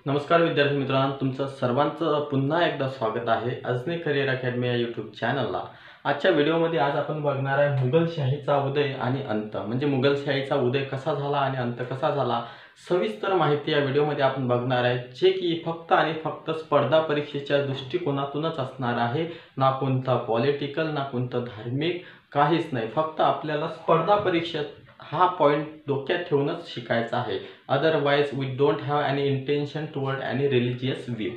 नमस्कार विद्यार्थी मित्रांनो, तुमचं सर्वांचं पुन्हा एकदा स्वागत आहे अजनी करिअर अकॅडमी या यूट्यूब चॅनलला। आजच्या व्हिडिओमध्ये आज आपण बघणार आहे मुघलशाहीचा उदय आणि अंत, म्हणजे मुघलशाहीचा उदय कसा झाला आणि अंत कसा झाला, सविस्तर माहिती या व्हिडिओमध्ये आपण बघणार आहे, जे की फक्त आणि फक्त स्पर्धा परीक्षेच्या दृष्टिकोनातूनच असणार आहे। ना कोणता पॉलिटिकल ना कोणता धार्मिक, काहीच नाही, फक्त आपल्याला स्पर्धा परीक्षेत हा पॉइंट डोक्यात ठेवूनच शिकायचा आहे। Otherwise we don't have any intention toward any religious view.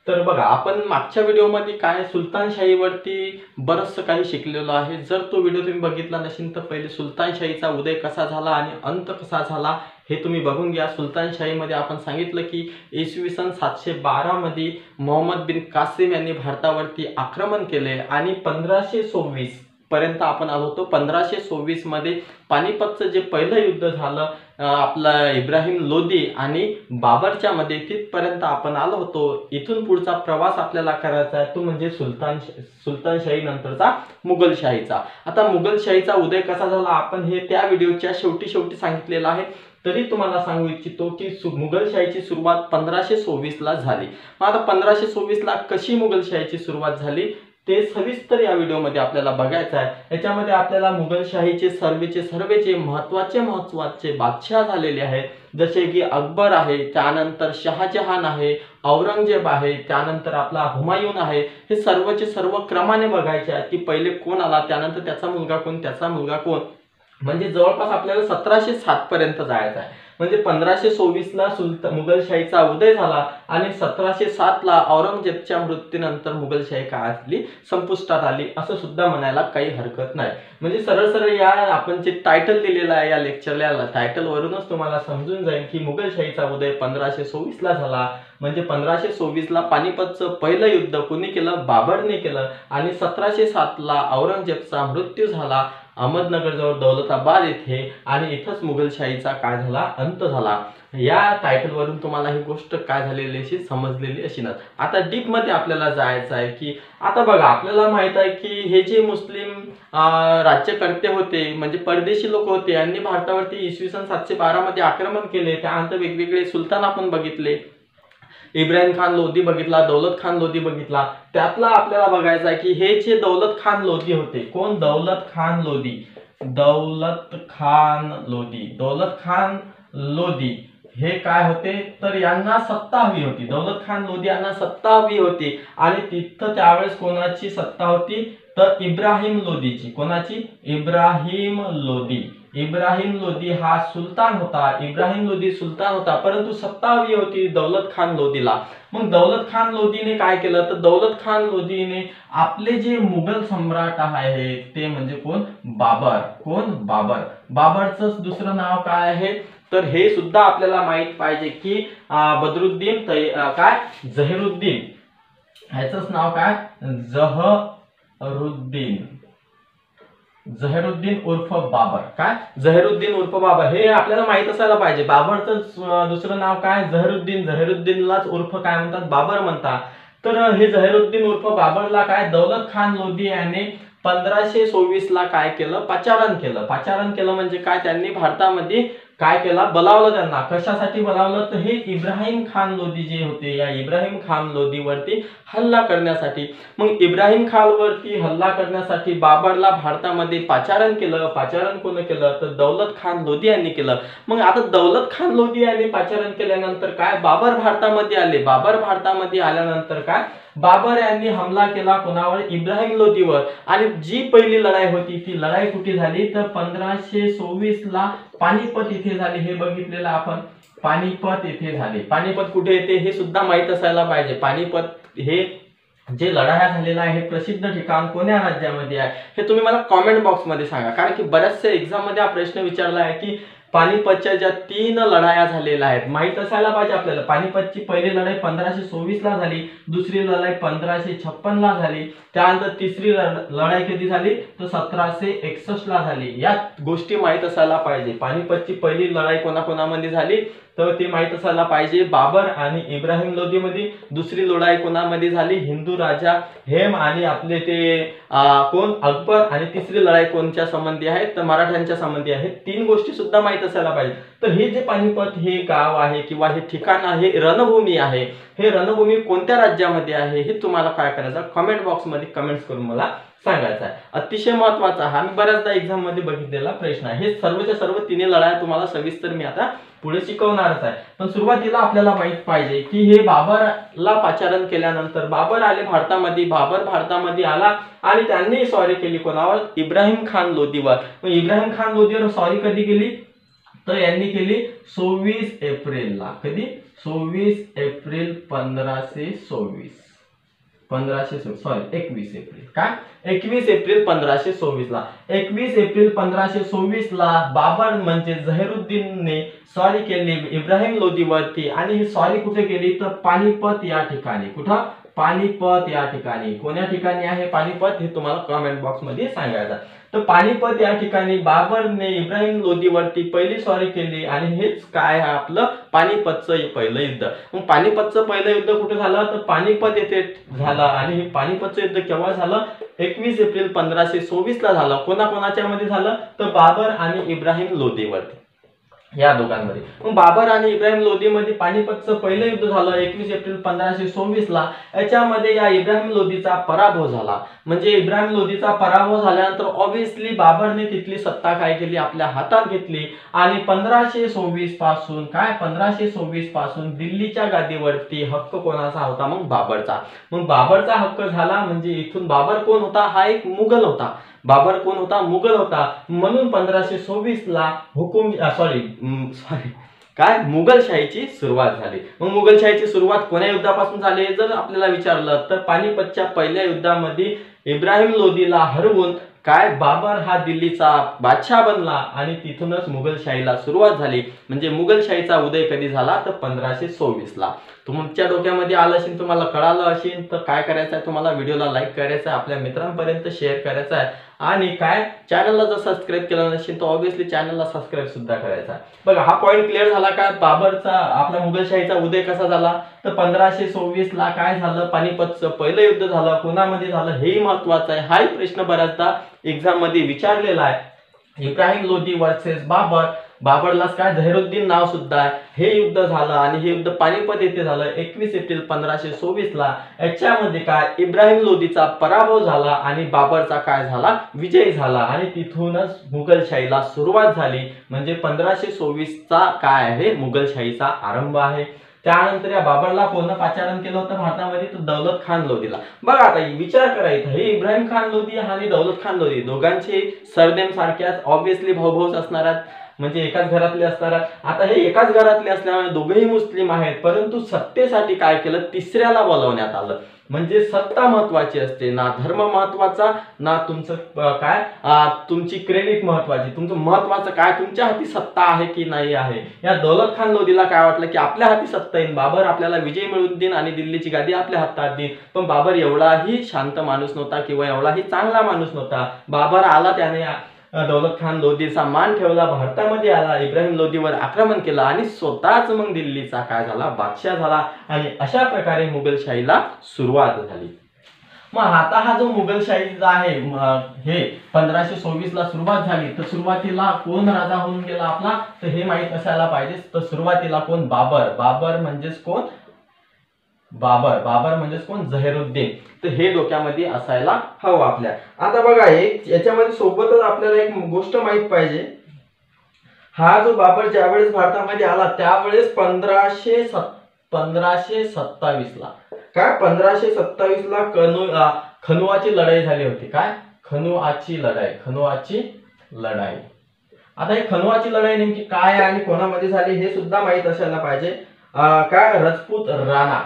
तर बघा, आपण मागच्या व्हिडिओमध्ये काय सुलतानशाहीवरती बरंचसं काही शिकलेलो आहे। जर तो व्हिडिओ तुम्ही बघितला नसेल तर पहिले सुलतानशाहीचा उदय कसा झाला आणि अंत कसा झाला हे तुम्ही बघून घ्या। सुलतानशाहीमध्ये आपण सांगितलं की इसवी सन 712 मध्ये मोहम्मद बिन कासिम यांनी भारतावरती आक्रमण केले आणि 1526 पर्यंत आपण आलो होतो। 1526 मध्ये पानिपतचं जे पहिलं युद्ध झालं आपला इब्राहिम लोदी आणि बाबरच्या मध्ये, तिथपर्यंत आपण आलो होतो। इथून पुढचा प्रवास आपल्याला करायचा आहे तो म्हणजे सुलतानशाही नंतरचा मुघलशाहीचा। आता मुघलशाहीचा उदय कसा झाला आपण हे त्या व्हिडिओच्या शेवटी सांगितलेलं आहे। तरी तुम्हाला सांगू इच्छितो की मुघलशाहीची सुरुवात 1526 ला झाली। मग आता 1526 ला कशी मुघलशाहीची सुरुवात झाली ते सविस्तर या व्हिडिओमध्ये आपल्याला बघायचं आहे। याच्यामध्ये आपल्याला मुघलशाहीचे सर्वेचे महत्त्वाचे बादशाह झालेले आहेत, जसे की अकबर आहे, त्यानंतर शहाजहान आहे, औरंगजेब आहे, त्यानंतर आपला हुमायून आहे। हे सर्वचे सर्व क्रमाने बघायचे आहे की पहिले कोण आला, त्यानंतर त्याचा मुलगा कोण, म्हणजे जवळपास आपल्याला 1707 पर्यंत जायचं आहे। म्हणजे 1526 ला मुघलशाहीचा उदय झाला आणि 1707 ला औरंगजेबच्या मृत्यूनंतर मुघलशाही काळातली संपुष्टात आली, असं सुद्धा म्हणायला काही हरकत नाही। म्हणजे सरळ या आपण जे टायटल दिलेलं आहे या लेक्चरला, टायटल वरूनच तुम्हाला समजून जाईल की मुघलशाहीचा उदय 1526 ला झाला। म्हणजे 1526 ला पानिपतचं पहिलं युद्ध कोणी केलं, बाबरने केलं आणि 1707 ला औरंगजेबचा मृत्यू झाला अहमदनगर जवळ दौलताबाद येथे, आणि इथंच मुघलशाहीचा काय झाला, अंत झाला। या टायटल वरून तुम्हाला ही गोष्ट काय झालेली अशी समजलेली अशीनच। आता डीप मध्ये आपल्याला जायचं आहे की आता बघा, आपल्याला माहित आहे की हे जे मुस्लिम राज्यकर्ते होते म्हणजे परदेशी लोक होते, यांनी भारतावरती इसवी सन 712 मध्ये आक्रमण केले। त्यानंतर वेगवेगळे सुलतान आपण बघितले, इब्राहिम खान लोदी बघितला, दौलत खान लोदी बघितला। त्यातला आपल्याला बघायचं आहे की हे जे दौलत खान लोदी होते, कोण, दौलत खान लोदी हे काय होते तर यांना सत्ता हवी होती। दौलत खान लोदी यांना सत्ता हवी होती आणि तिथं त्यावेळेस कोणाची सत्ता होती तर इब्राहिम लोदीची। कोणाची? इब्राहिम लोदी हा सुलतान होता। इब्राहिम लोदी सुलतान होता, परंतु सत्ता हवी होती दौलत खान लोदीला। मग दौलत खान लोदीने काय केलं तर दौलत खान लोदीने आपले जे मुघल सम्राट आहे ते म्हणजे कोण, बाबर। बाबरचं दुसरं नाव काय आहे तर हे सुद्धा आपल्याला माहित पाहिजे की बदरुद्दीन जहीरुद्दीन, ह्याचंच नाव काय, जहीरुद्दीन उर्फ बाबर। काय, जहीरुद्दीन उर्फ बाबर, हे आपल्याला माहित असायला पाहिजे। बाबरचं दुसरं नाव काय, जहीरुद्दीनलाच उर्फ काय म्हणतात, बाबर म्हणतात। तर हे जहीरुद्दीन उर्फ बाबरला काय दौलत खान लोदी याने 1526 ला काय केलं, पाचारण केलं म्हणजे काय, त्यांनी भारतामध्ये काय केलं, बोलावलं त्यांना। कशासाठी बोलावलं तर हे इब्राहिम खान लोदी जे होते, या इब्राहिम खान लोदीवरती हल्ला करण्यासाठी। मग इब्राहिम खान वरती हल्ला करण्यासाठी बाबरला भारतामध्ये पाचारण केलं। पाचारण कोण केलं तर दौलत खान लोदी यांनी केलं। मग आता दौलत खान लोदी यांनी पाचारण केल्यानंतर काय, बाबर भारतामध्ये आले। बाबर भारतामध्ये आल्यानंतर काय, बाबर यांनी हमला केला कोणावर, इब्राहिम लोदीवर। आणि जी पहिली लढाई होती ती लढाई कुठे झाली तर 1526 ला पानिपत इथे झाली। हे बघितलेलं आपण, पानिपत येथे झाले। पानिपत कुठे येते हे सुद्धा माहित असायला पाहिजे। पानिपत हे जे लढाया झालेला आहे हे प्रसिद्ध ठिकाण कोण्या राज्यामध्ये आहे हे तुम्ही मला कमेंट बॉक्स मध्ये सांगा, कारण की बऱ्याचशा एक्झाम मध्ये हा प्रश्न विचारला आहे की पानिपतच्या ज्या 3 लढाया झालेल्या आहेत माहित असायला पाहिजे आपल्याला। पानिपतची पहिली लढाई 1526 ला झाली, दुसरी लढाई 1556 ला झाली, त्यानंतर तिसरी लढाई कधी झाली तर 1761 ला झाली। या गोष्टी माहित असायला पाहिजे। पानिपतची पहिली लढाई कोणाकोणामध्ये झाली तर ते माहित असायला पाहिजे. बाबर आणि इब्राहिम लोधी मध्ये दुसरी लढाई कोणामध्ये झाली? हिंदू राजा हेम आणि आपले ते कोण? अकबर. आणि तिसरी लढाई कोणच्या संबंधी आहे? तर मराठ्यांच्या संबंधी आहे. तीन गोष्टी सुद्धा माहित असायला पाहिजे. तर हे जे पानिपत हे गाव आहे किंवा हे ठिकाण आहे, रणभूमी आहे, हे रणभूमी कोणत्या राज्यामध्ये आहे हे तुम्हाला काय करायचं? कमेंट बॉक्स मध्ये कमेंट्स करून मला सांगायचं आहे. अतिशय महत्वाचा हा मी बऱ्याचदा एक्झाम मध्ये बघितलेला प्रश्न आहे. हे सर्वच्या सर्व तिन्ही लढाया तुम्हाला सविस्तर मी आता पुढे शिकवणारच आहे. पण सुरुवातीला आपल्याला माहित पाहिजे की हे बाबरला पाचारण केल्यानंतर बाबर आले भारतामध्ये. बाबर भारतामध्ये आला आणि त्यांनी स्वारी केली कोणावर? इब्राहिम खान लोधीवर. मग इब्राहिम खान लोधीवर स्वारी कधी केली? तर यांनी केली 24 एप्रिलला. कधी? 24 एप्रिल 1524. 21 एप्रिल. काय? 21 एप्रिल 1524 ला. 21 एप्रिल 1524 ला बाबर म्हणजे झहिरुद्दीनने स्वारी केली इब्राहिम लोधीवरती. आणि ही स्वारी कुठे केली? तर पानिपत या ठिकाणी. कुठं? पानिपत या ठिकाणी. कोण्या ठिकाणी आहे पानिपत हे तुम्हाला कमेंट बॉक्स मध्ये सांगायचं. तर पानिपत या ठिकाणी बाबरने इब्राहिम लोधीवरती पहिली स्वारी केली आणि हेच काय आहे आपलं पानिपतचं पहिलं युद्ध. मग पानिपतचं पहिलं युद्ध कुठे झालं? तर पानिपत येथे झालं. आणि हे पानिपतचं युद्ध केव्हा झालं? 21 एप्रिल 1524 ला झालं. कोणाकोणाच्या मध्ये झालं? तर बाबर आणि इब्राहिम लोधीवरती, या दोघांमध्ये. मग बाबर आणि इब्राहिम लोधीमध्ये पानिपतचं पहिलं युद्ध झालं 21 एप्रिल 1524 ला. याच्यामध्ये या इब्राहिम लोधीचा पराभव झाला. म्हणजे इब्राहिम लोधीचा पराभव झाल्यानंतर ऑब्विसली बाबरने तिथली सत्ता काय केली? आपल्या हातात घेतली. आणि 1524 पासून काय? 1524 पासून दिल्लीच्या गादीवरती हक्क कोणाचा होता? मग बाबरचा. मग बाबरचा हक्क झाला. म्हणजे इथून बाबर कोण होता? हा एक मुघल होता. बाबर कोण होता? मुघल होता. म्हणून 1524 ला काय? मुघलशाहीची सुरुवात झाली. मग मुघलशाहीची सुरुवात कोण्या युद्धापासून झाली जर आपल्याला विचारलं तर पानिपतच्या पहिल्या युद्धामध्ये इब्राहिम लोधीला हरवून काय बाबर हा दिल्लीचा बादशाह बनला आणि तिथूनच मुघलशाहीला सुरुवात झाली. म्हणजे मुघलशाहीचा उदय कधी झाला? तर 1524 ला. तुमच्या डोक्यामध्ये आलं असेल, तुम्हाला कळालं असेल तर काय करायचं आहे? तुम्हाला व्हिडिओला लाईक करायचं आहे, आपल्या मित्रांपर्यंत शेअर करायचं आहे. आणि काय चॅनलला जर सबस्क्राईब केलं नसेल तर ऑब्विसली चॅनलला सबस्क्राईब सुद्धा करायचा आहे. बघा हा पॉईंट क्लिअर झाला का? बाबरचा आपल्या मुघलशाहीचा उदय कसा झाला? तर 1524 ला काय झालं? पानिपतचं पहिलं युद्ध झालं. कोणामध्ये झालं हेही महत्वाचं आहे. हाही प्रश्न बऱ्याचदा एक्झाम मध्ये विचारलेला आहे. इब्राहिम लोधी वर्सेस बाबर. बाबरलाच काय झहिरुद्दीन नाव सुद्धा आहे. हे युद्ध झालं आणि हे युद्ध पानिपत येथे झालं 21 एप्रिल 1524 ला. याच्यामध्ये काय? इब्राहिम लोधीचा पराभव झाला आणि बाबरचा काय झाला? विजय झाला. आणि तिथूनच मुघलशाहीला सुरुवात झाली. म्हणजे 1524 चा काय आहे? मुघलशाहीचा आरंभ आहे. त्यानंतर या बाबरला कोण पाचारण केलं होतं भारतामध्ये? तर दौलत खान लोधीला. बघा आता विचार करा, इथं हे इब्राहिम खान लोधी आणि दौलत खान लोधी दोघांचे सरनेम सारख्याच ऑब्विसली भाऊभाऊच असणार आहेत. म्हणजे एकाच घरातले असणार. आता हे एकाच घरातले असल्यामुळे दोघेही मुस्लिम आहेत. परंतु सत्तेसाठी काय केलं? तिसऱ्याला बोलवण्यात आलं. म्हणजे सत्ता महत्वाची असते, ना धर्म महत्वाचा, ना तुमचं काय तुमची क्रेडिट महत्वाची. तुमचं महत्वाचं काय? तुमच्या हाती सत्ता आहे की नाही आहे. या दौलत खान लोधीला काय वाटलं की आपल्या हाती सत्ता येईल, बाबर आपल्याला विजय मिळवून देईन आणि दिल्लीची गादी आपल्या हातात देईन. पण बाबर एवढाही शांत माणूस नव्हता किंवा एवढाही चांगला माणूस नव्हता. बाबर आला, त्याने दौलत खान लोधीचा मान ठेवला, भारतामध्ये आला, इब्राहिम लोधीवर आक्रमण केलं आणि स्वतःच मग दिल्लीचा काय झाला? बादशाह झाला. आणि अशा प्रकारे मुघलशाहीला सुरुवात झाली. मग आता हा जो मुघलशाहीचा आहे हे 1524 ला सुरुवात झाली. तर सुरुवातीला कोण राजा होऊन गेला आपला? तर हे माहित असायला पाहिजे. तर सुरुवातीला कोण? बाबर. बाबर म्हणजेच कोण? बाबर म्हणजेच कोण? झहिरुद्दीन. तर हे डोक्यामध्ये असायला हवं आपल्या. आता बघा याच्यामध्ये सोबतच आपल्याला एक गोष्ट माहित पाहिजे. हा जो बाबर ज्यावेळेस भारतामध्ये आला त्यावेळेस 1527 ला काय? 1527 ला खनुआची लढाई झाली होती. काय? खनुआची लढाई. आता ही खनुआची लढाई नेमकी काय आहे आणि कोणामध्ये झाली हे सुद्धा माहित असायला पाहिजे. काय? राजपूत राणा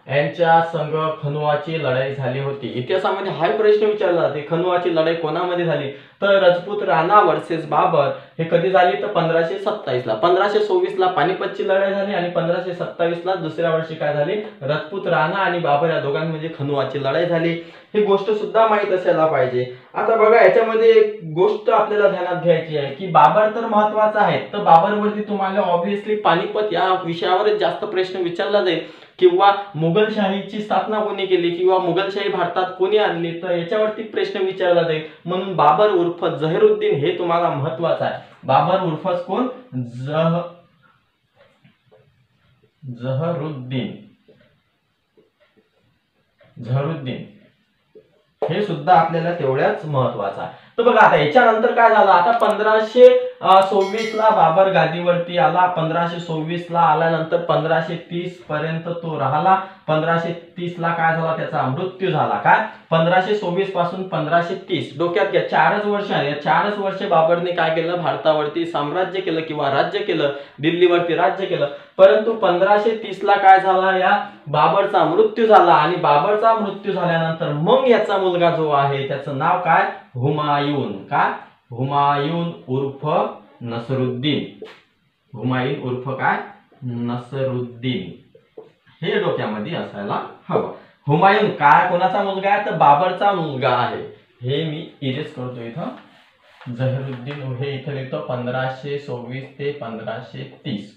यांच्या संघ खनुआची लढाई झाली होती. इतिहासामध्ये हा प्रश्न विचारला जाते, खनुआची लढाई कोणामध्ये झाली? तर राजपूत राणा वर्सेस बाबर हे कधी झाली? तर 1527 ला. 1524 ला पानिपतची लढाई झाली आणि 1527 ला दुसऱ्या वर्षी काय झाली? राजपूत राणा आणि बाबर या दोघांमध्ये खनुआची लढाई झाली. ही गोष्ट सुद्धा माहित असायला पाहिजे. आता बघा याच्यामध्ये एक गोष्ट आपल्याला ध्यानात घ्यायची आहे की बाबर तर महत्वाचा आहे, तर बाबरवरती तुम्हाला ऑब्विसली पानिपत या विषयावरच जास्त प्रश्न विचारला जाईल किंवा मुघलशाहीची स्थापना कोणी केली किंवा मुघलशाही भारतात कोणी आणली, तर याच्यावरती प्रश्न विचारला जाईल. म्हणून बाबर उर्फ जहीरुद्दीन हे तुम्हाला महत्वाचं आहे. बाबर उर्फ कोण? जहरुद्दीन. हे सुद्धा आपल्याला तेवढ्याच महत्वाचं आहे. तर बघा आता याच्यानंतर काय झालं? आता 1526 ला बाबर गादीवरती आला. 1526 ला आल्यानंतर 1530 पर्यंत तो राहिला. 1530 ला काय झाला? त्याचा मृत्यू झाला. काय? 1526 पासून 1530 डोक्यात घ्या, 4च वर्ष आहे. या 4च वर्ष बाबरने काय केलं? भारतावरती साम्राज्य केलं किंवा राज्य केलं, दिल्लीवरती राज्य केलं. परंतु 1530 ला काय झाला? या बाबरचा मृत्यू झाला आणि बाबरचा मृत्यू झाल्यानंतर मग याचा मुलगा जो आहे त्याचं नाव काय? हुमायून. काय? हुमायून उर्फ नसरुद्दीन. हुमायून उर्फ काय? नसरुद्दीन. हे डोक्यामध्ये असायला हवं. हुमायून काय कोणाचा मुलगा आहे? तर बाबरचा मुलगा आहे. हे मी इरेज करतो इथं. जहीरुद्दीन हे इथं लिहितो 1526 ते 1530.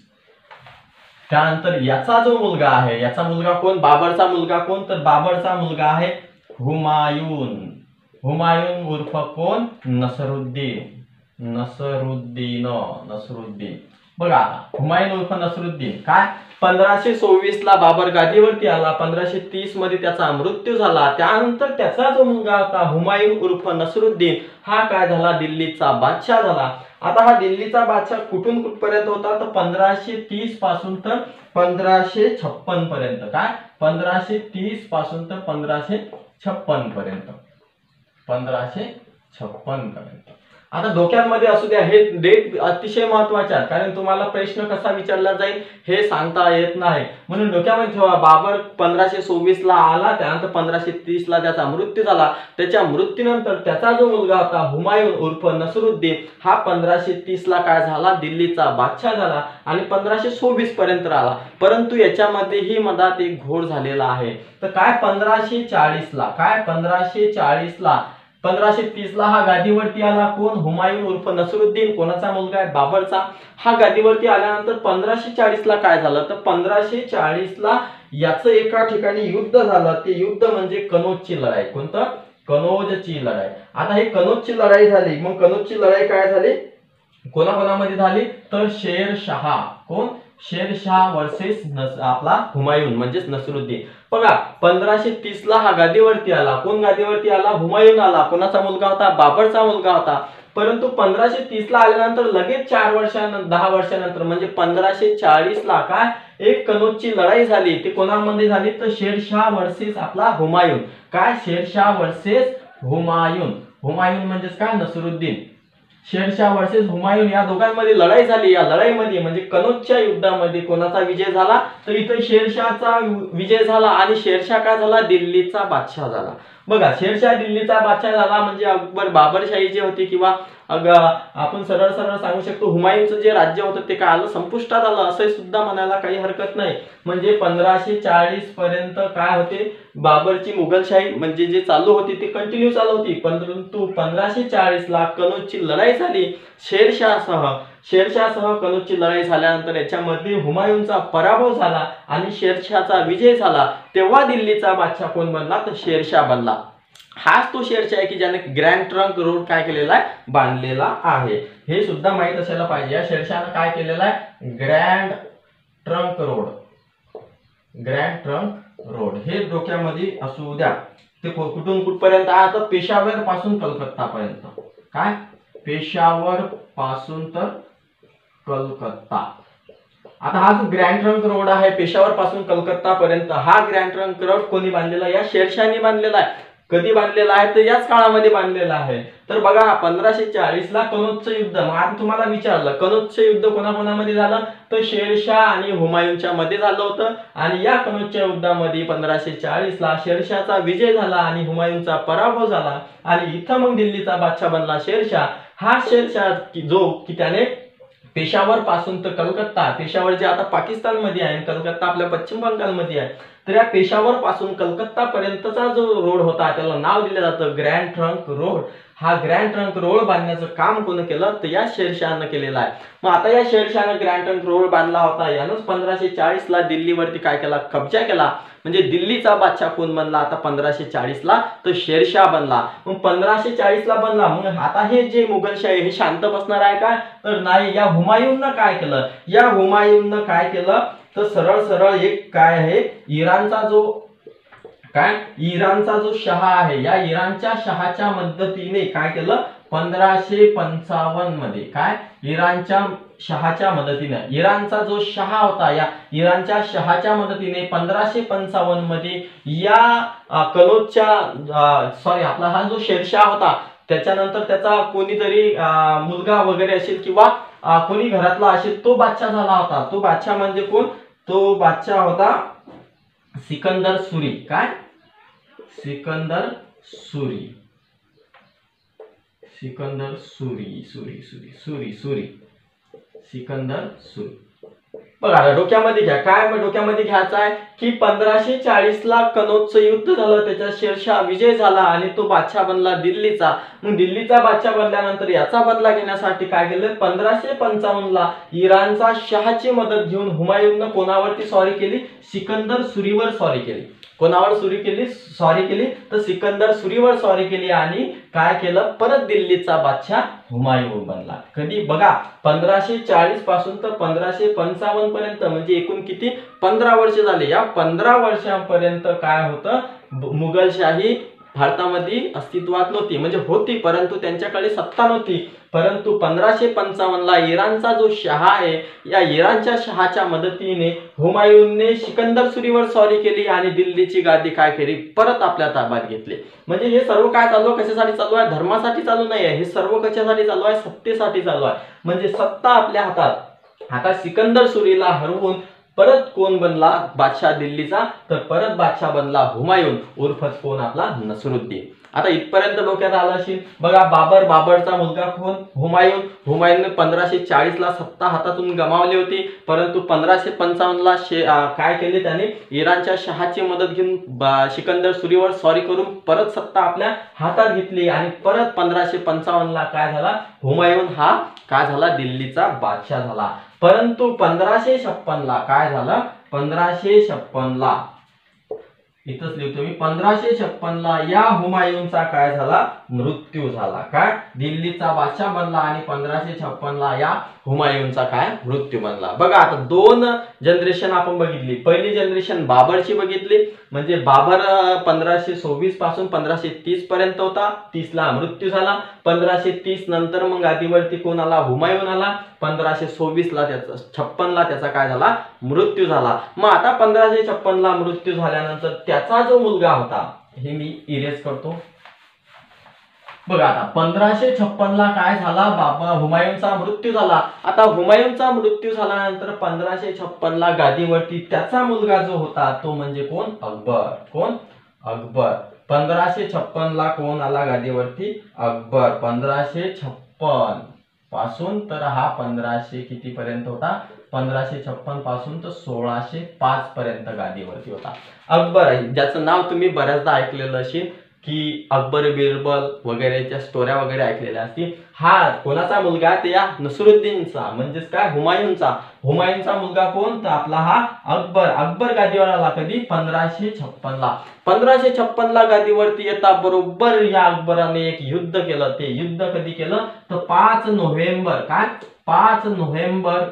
त्यानंतर याचा जो मुलगा आहे, याचा मुलगा कोण? बाबरचा मुलगा कोण? तर बाबरचा मुलगा आहे हुमायून. हुमायून उर्फ कोण? नसरुद्दीन. नसरुद्दीन. बघा हुमायून उर्फ नसरुद्दीन काय? 1526 ला बाबर गादीवरती आला. 1530 मध्ये त्याचा मृत्यू झाला. त्यानंतर त्याचा जो मुलगा होता हुमायून उर्फ नसरुद्दीन हा काय झाला? दिल्लीचा बादशाह झाला. आता हा दिल्लीचा बादशाह कुठून कुठपर्यंत होता? तर 1530 पासून तर 1556 पर्यंत. काय? 1530 पासून तर 1556 पर्यंत. 1556 पर्यंत. आता डोक्यामध्ये असू द्या, हे डेट अतिशय महत्वाचे आहेत कारण तुम्हाला प्रश्न कसा विचारला जाईल हे सांगता येत नाही. म्हणून डोक्यामध्ये ठेवा, बाबर 1526 ला आला, त्यानंतर 1530 ला त्याचा मृत्यू झाला. त्याच्या मृत्यूनंतर त्याचा जो मुलगा होता हुमायून उर्फ नसरुद्दीन हा 1530 ला काय झाला? दिल्लीचा बादशाह झाला आणि 1526 पर्यंत राहिला. परंतु याच्यामध्येही मधात एक घोळ झालेला आहे. तर काय? 1540 ला. काय? 1540 ला 1530 ला हा गादीवरती आला. कोण? हुमायून उर्फ नसरुद्दीन. कोणाचा मुलगा आहे? बाबरचा. हा गादीवरती आल्यानंतर 1540 ला काय झालं? तर 1540 ला याचं एका ठिकाणी युद्ध झालं. ते युद्ध म्हणजे कनौजची लढाई. कोणतं? कनौजची लढाई. आता ही कनौजची लढाई झाली. मग कनौजची लढाई काय झाली? कोणाकोणामध्ये झाली? तर शेरशाह. कोण? शेरशाह वर्सेस आपला हुमायून म्हणजेच नसरुद्दीन. बघा 1530 ला हा गादीवरती आला. कोण गादीवरती आला? हुमायून आला. कोणाचा मुलगा होता? बाबरचा मुलगा होता. परंतु 1530 ला आल्यानंतर लगेच 10 वर्षानंतर म्हणजे 1540 ला काय? एक कनौजची लढाई झाली. ती कोणामध्ये झाली? तर शेरशाह वर्सेस आपला हुमायून. काय? शेरशाह वर्सेस हुमायून. हुमायून म्हणजेच काय? नसरुद्दीन. शेरशाह वर्सेस हुमायून या दोघांमध्ये लढाई झाली. या लढाईमध्ये म्हणजे कनौजच्या युद्धामध्ये कोणाचा विजय झाला? तर इथे शेरशाहचा विजय झाला आणि शेरशाह काय झाला? दिल्लीचा बादशाह झाला. बघा शेरशाह दिल्लीचा बादशाह झाला म्हणजे अकबर बाबरशाही जी होती किंवा आपण सरळ सांगू शकतो हुमायूनचं जे राज्य होतं ते काय आलं? संपुष्टात आलं असं सुद्धा म्हणायला काही हरकत नाही. म्हणजे 1540 पर्यंत काय होते? बाबरची मुघलशाही म्हणजे जे चालू होती ती कंटिन्यू चालू होती. परंतु 1540 ला कनौजची लढाई झाली शेरशाहसह कनौजची लढाई झाल्यानंतर याच्यामध्ये हुमायूनचा पराभव झाला आणि शेरशाहचा विजय झाला. तेव्हा दिल्लीचा बादशाह कोण बनला? तर शेरशाह बनला. हाच तो शेरशाह आहे की ज्याने ग्रँड ट्रंक रोड काय केलेला आहे? बांधलेला आहे. हे सुद्धा माहित असायला पाहिजे. या शेरशाहने काय केलेला आहे? ग्रँड ट्रंक रोड हे डोक्यामध्ये असू द्या. ते कुठून कुठपर्यंत आहे? तर पेशावर पासून कलकत्ता पर्यंत. काय? पेशावर पासून तर कलकत्ता. आता हा जो ग्रँड ट्रंक रोड आहे पेशावर पासून कलकत्ता पर्यंत, हा ग्रँड ट्रंक रोड कोणी बांधलेला? या शेरशाहने बांधलेला आहे. कधी बांधलेला आहे तर याच काळामध्ये बांधलेला आहे. तर बघा 1540 ला कनौजचं युद्ध. मग आता तुम्हाला विचारलं कनौजचं युद्ध कोणाकोणामध्ये झालं तर शेरशाह आणि हुमायूनच्या मध्ये झालं होतं. आणि या कनौजच्या युद्धामध्ये 1540 ला शेरशाहचा विजय झाला आणि हुमायूनचा पराभव झाला. आणि इथं मग दिल्लीचा बादशाह बनला शेरशाह. हा शेरशाह जो की त्याने पेशावर पासून तर कलकत्ता, पेशावर जे आता पाकिस्तान मध्ये आहे, कलकत्ता आपल्या पश्चिम बंगाल मध्ये आहे, तर या पेशावर पासून कलकत्ता पर्यंतचा जो रोड होता त्याला नाव दिलं जातं ग्रँड ट्रंक रोड. हा ग्रँड ट्रंक रोड बांधण्याचं काम कोण केलं तर या शेरशाहनं केलेलं आहे. मग आता या शेरशाहनं ग्रँड ट्रंक रोड बांधला होता. यानंच 1540 ला दिल्लीवरती काय केला, कब्जा केला. म्हणजे दिल्लीचा बादशाह कोण बनला आता 1540 ला तर शेरशाह बनला. मग 1540 ला बनला. मग आता हे जे मुघलशाही हे शांत बसणार आहे का तर नाही. या हुमायूननं काय केलं, या हुमायूननं काय केलं तर सरळ सरळ एक काय आहे, इराणचा जो शहा आहे, या इराणच्या शहाच्या मदतीने काय केलं 1555 मध्ये, काय इराणच्या शहाच्या मदतीने, इराणचा जो शहा होता या इराणच्या शहाच्या मदतीने 1555 मध्ये या कनौजच्या आपला हा जो शेरशाह होता त्याच्यानंतर त्याचा कोणीतरी मुलगा वगैरे असेल किंवा कोणी घरातला असेल तो बादशाह झाला होता. तो बादशाह म्हणजे कोण, तो बादशाह होता सिकंदर सुरी. काय सिकंदर सुरी, सिकंदर सुरी सुरी सुरी सुरी सुरी सिकंदर सुरी. बघा डोक्यामध्ये घ्या, काय डोक्यामध्ये घ्यायचं आहे की 1540 ला कनौजचं युद्ध झालं, त्याचा शेरशाह विजय झाला आणि तो बादशाह बनला दिल्लीचा. मग दिल्लीचा बादशाह बनल्यानंतर याचा बदला घेण्यासाठी काय केलं 1555 ला इराणचा शहाची मदत घेऊन हुमायूननं कोणावरती स्वारी केली, सिकंदर सुरीवर स्वारी केली. कोणावर स्वारी केली तर सिकंदर सुरीवर स्वारी केली आणि काय केलं परत दिल्लीचा बादशाह हुमायून बनला. कधी बघा 1540 पासून तर 1555 पर्यंत म्हणजे एकूण किती 15 वर्ष झाले. या 15 वर्षांपर्यंत काय होतं मुघलशाही भारतामध्ये अस्तित्वात नव्हती, म्हणजे होती परंतु त्यांच्याकडे सत्ता नव्हती. परंतु 1555 ला इराणचा जो शहा आहे या इराणच्या शहाच्या मदतीने हुमायूनने सिकंदर सुरीवर स्वारी केली आणि दिल्लीची गादी काय केली परत आपल्या ताब्यात घेतली. म्हणजे हे सर्व काय चालू आहे, कशासाठी चालू आहे, धर्मासाठी चालू नाही आहे, हे सर्व कशासाठी चालू आहे, सत्तेसाठी चालू आहे. म्हणजे सत्ता आपल्या हातात. आता सिकंदर सुरीला हरवून परत कोण बनला बादशाह दिल्लीचा तर परत बादशाह बनला हुमायून उर्फ कोण आपला नसरुद्दीन. आता इथपर्यंत डोक्यात आलं असेल. बघा बाबरचा मुलगा कोण हुमायून. हुमायूनने 1540 ला सत्ता हातातून गमावली होती, परंतु 1555 ला काय केले त्याने इराणच्या शहाची मदत घेऊन सिकंदर सुरीवर स्वारी करून परत सत्ता आपल्या हातात घेतली आणि परत 1555 ला काय झाला हुमायून हा काय झाला दिल्लीचा बादशाह झाला. परंतु 1556 ला काय झालं 1556 ला इथंच लिहितो मी 1556 ला या हुमायूनचा काय झाला मृत्यू झाला. काय दिल्लीचा बादशाह बनला आणि 1556 ला या हुमायूनचा काय मृत्यू बनला. बघा आता दोन जनरेशन आपण बघितली. पहिली जनरेशन बाबरची बघितली, म्हणजे बाबर 1524 पासून 1530 पर्यंत होता, 30 ला मृत्यू झाला. 1530 नंतर मग गादीवरती कोण आला हुमायून आला. 1526 ला 56 ला त्याचा काय झाला मृत्यू झाला. मग आता 1556 ला मृत्यू झाल्यानंतर त्याचा जो मुलगा होता हे मी इरेज करतो. बघा आता 1556 ला काय झाला बाबा हुमायूनचा मृत्यू झाला. आता हुमायूनचा मृत्यू झाल्यानंतर 1556 ला गादीवरती त्याचा मुलगा जो होता तो म्हणजे कोण अकबर. कोण अकबर. 1556 ला कोण आला गादीवरती अकबर. 1556 पासून तर हा 1500 किती पर्यंत होता 1556 पासून तर 1605 पर्यंत गादीवरती होता अकबर. ज्याचं नाव तुम्ही बऱ्याचदा ऐकलेलं असेल की अकबर बिरबल वगैरेच्या स्टोऱ्या वगैरे ऐकलेल्या असतील. हा कोणाचा मुलगा ते या नसरुद्दीनचा म्हणजेच काय हुमायूनचा. हुमायूनचा मुलगा कोण तर आपला हा अकबर. अकबर गादीवर आला कधी 1556 ला. 1556 ला गादीवरती येता बरोबर या अकबराने एक युद्ध केलं. ते युद्ध कधी केलं तर 5 नोव्हेंबर काय 5 नोव्हेंबर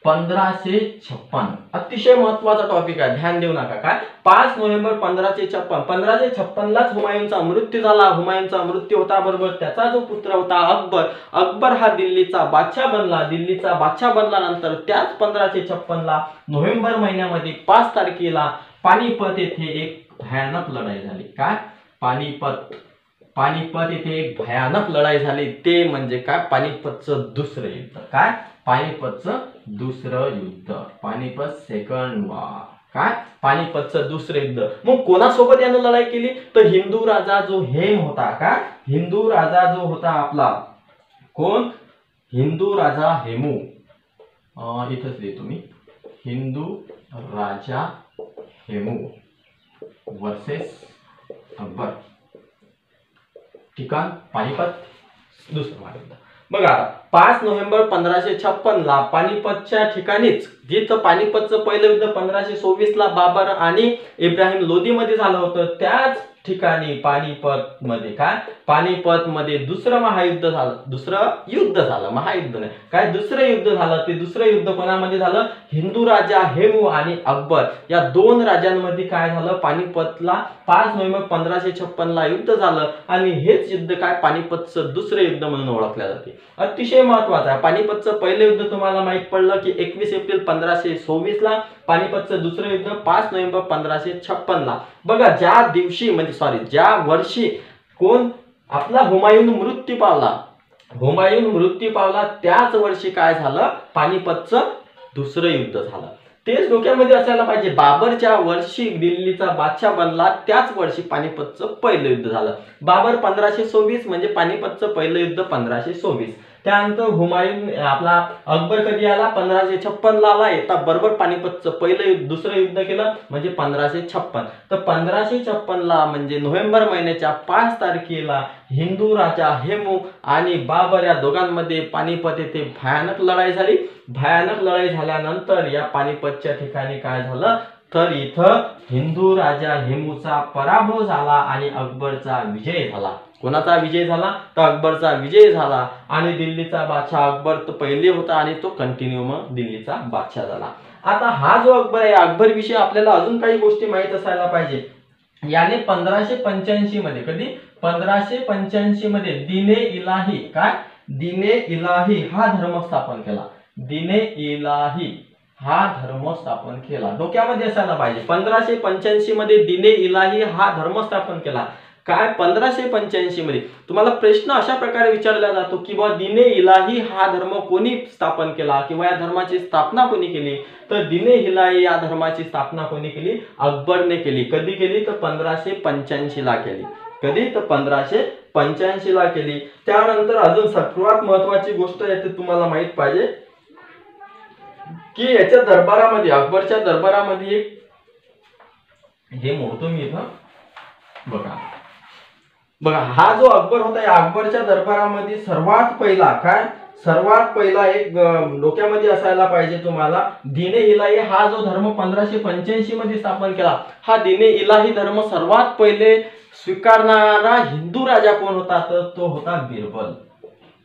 1556. अतिशय महत्वाचा टॉपिक आहे, ध्यान देऊ नका. काय 5 नोव्हेंबर 1556. 1556 लाच हुमायूनचा मृत्यू झाला. हुमायूनचा मृत्यू होता बरोबर त्याचा जो पुत्र होता अकबर. अकबर हा दिल्लीचा बादशाह बनला. दिल्लीचा बादशाह बनल्यानंतर त्याच 1556 ला नोव्हेंबर महिन्यामध्ये 5 तारखेला पानिपत येथे एक भयानक लढाई झाली. काय पानिपत. पानिपत इथे एक भयानक लढाई झाली, ते म्हणजे काय, पानिपतचं दुसरं युद्ध. काय, पानिपतचं दुसरं युद्ध, पानिपत सेकंड वॉर. काय, पानिपतचं दुसरं युद्ध. मग कोणासोबत यानं लढाई केली, तर हिंदू राजा जो हेम होता. काय, हिंदू राजा जो होता आपला, कोण, हिंदू राजा हेमू. इथंच लिहितो मी, हिंदू राजा हेमू वर्सेस अकबर. ठिकाण पानिपत, दुसरं महायुद्ध. बघा 5 नोव्हेंबर 1556 ला पानिपतच्या ठिकाणीच, जिथं पानिपतचं पहिलं युद्ध 1524 ला बाबर आणि इब्राहिम लोदी मध्ये झालं होतं, त्याच ठिकाणी पानिपत मध्ये, काय, पानिपत मध्ये दुसरं महायुद्ध झालं. दुसरं युद्ध झालं, महायुद्ध नाही. काय, दुसरं युद्ध झालं. ते दुसरं युद्ध कोणामध्ये झालं, हिंदू राजा हेमू आणि अकबर या दोन राजांमध्ये काय झालं, पानिपतला 5 नोव्हेंबर 1556 ला युद्ध झालं. आणि हेच युद्ध काय, पानिपतचं दुसरं युद्ध म्हणून ओळखले जाते. अतिशय महत्वाचं आहे. पानिपतचं पहिलं युद्ध तुम्हाला माहित पडलं की 21 एप्रिल 1524 ला, पानिपतचं दुसरं युद्ध 5 नोव्हेंबर 1556 ला. बघा ज्या दिवशी, म्हणजे ज्या वर्षी कोण आपला हुमायून मृत्यू पावला, हुमायून मृत्यू पावला, त्याच वर्षी काय झालं, पानिपतचं दुसरं युद्ध झालं. तेच डोक्यामध्ये असायला पाहिजे. बाबरच्या वर्षी दिल्लीचा बादशाह बनला, त्याच वर्षी पानिपतचं पहिलं युद्ध झालं. बाबर 1524 म्हणजे पानिपतचं पहिलं युद्ध 1524. त्यानंतर हुमायून आपला अकबर कधी आला, 1556 ला आला. येता बरोबर पानिपतचं पहिलं युद्ध, दुसरं युद्ध केलं म्हणजे 1556. तर 1556 ला म्हणजे नोव्हेंबर महिन्याच्या 5 तारखेला हिंदू राजा हेमू आणि बाबर या दोघांमध्ये पानिपत येथे भयानक लढाई झाली. भयानक लढाई झाल्यानंतर या पानिपतच्या ठिकाणी काय झालं, तर इथं हिंदू राजा हेमूचा पराभव झाला आणि अकबरचा विजय झाला. कोणाचा विजय झाला, तर अकबरचा विजय झाला. आणि दिल्लीचा बादशाह अकबर तो पहिले होता आणि तो कंटिन्यू मग दिल्लीचा बादशाह झाला. आता हा जो अकबर आहे, अकबर विषयी आपल्याला अजून काही गोष्टी माहित असायला पाहिजे. याने 1585 मध्ये, कधी, 1585 मध्ये दिने इलाही, काय, दिने इलाही हा धर्म स्थापन केला. दिने इलाही हा धर्म स्थापन केला, डोक्यामध्ये असायला पाहिजे. 1585 मध्ये दिने इलाही हा धर्म स्थापन केला. काय, 1585 मध्ये तुम्हाला प्रश्न अशा प्रकारे विचारला जातो की बा दिने इलाही हा धर्म कोणी स्थापन केला किंवा या धर्माची स्थापना कोणी केली, तर दिने इलाही या धर्माची स्थापना कोणी केली, अकबरने केली. कधी केली, तर 1585 ला केली. कधी, तर 1585 ला केली. त्यानंतर अजून सर्वात महत्वाची गोष्ट येते, तुम्हाला माहित पाहिजे की याच्या दरबारामध्ये, अकबरच्या दरबारामध्ये एक, हे मोडतो मी इथं, बघा बघा हा जो अकबर होता, या अकबरच्या दरबारामध्ये सर्वात पहिला, काय, सर्वात पहिला एक डोक्यामध्ये असायला पाहिजे तुम्हाला, दिने इलाही हा जो धर्म 1585 मध्ये स्थापन केला, हा दिने इलाही धर्म सर्वात पहिले स्वीकारणारा हिंदू राजा कोण होता, तर तो होता बिरबल.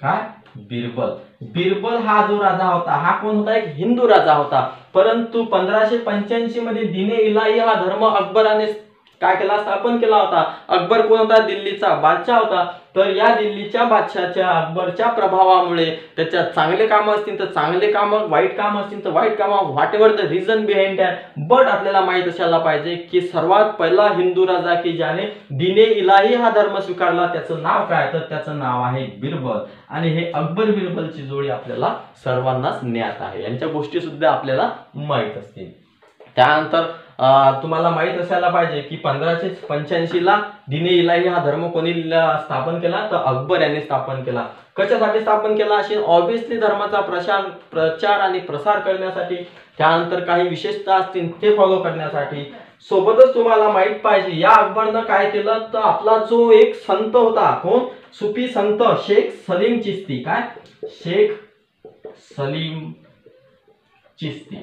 काय, बिरबल. बिरबल हा जो राजा होता, हा कोण होता, एक हिंदू राजा होता. परंतु 1585 मध्ये दिने इलाही हा धर्म अकबराने काय केला, स्थापन केला होता. अकबर कोण होता, दिल्लीचा बादशाह होता. तर या दिल्लीच्या बादशाहच्या अकबरच्या प्रभावामुळे त्याच्या चांगले काम असतील तर चांगले काम, वाईट काम असतील तर वाईट काम, what ever the reason behind that, but आपल्याला माहित असायला पाहिजे की सर्वात पहिला हिंदू राजा की ज्याने दिने इलाही हा धर्म स्वीकारला, त्याचं नाव काय, तर त्याचं नाव आहे बिरबल. आणि हे अकबर बिरबलची जोडी आपल्याला सर्वांनाच ज्ञात आहे. यांच्या गोष्टी सुद्धा आपल्याला माहित असतील. त्यानंतर तुम्हाला माहित असायला पाहिजे की 1585 ला दिने इलाही हा धर्म कोणी स्थापन केला, तर अकबर यांनी स्थापन केला. कशासाठी स्थापन केला असेल, ऑब्विसली धर्माचा प्रचार आणि प्रसार करण्यासाठी. त्यानंतर काही विशेषता असतील ते फॉलो करण्यासाठी. सोबतच तुम्हाला माहित पाहिजे या अकबरनं काय केलं, तर आपला जो एक संत होता, कोण, सुफी संत शेख सलीम चिश्ती. काय, शेख सलीम चिश्ती.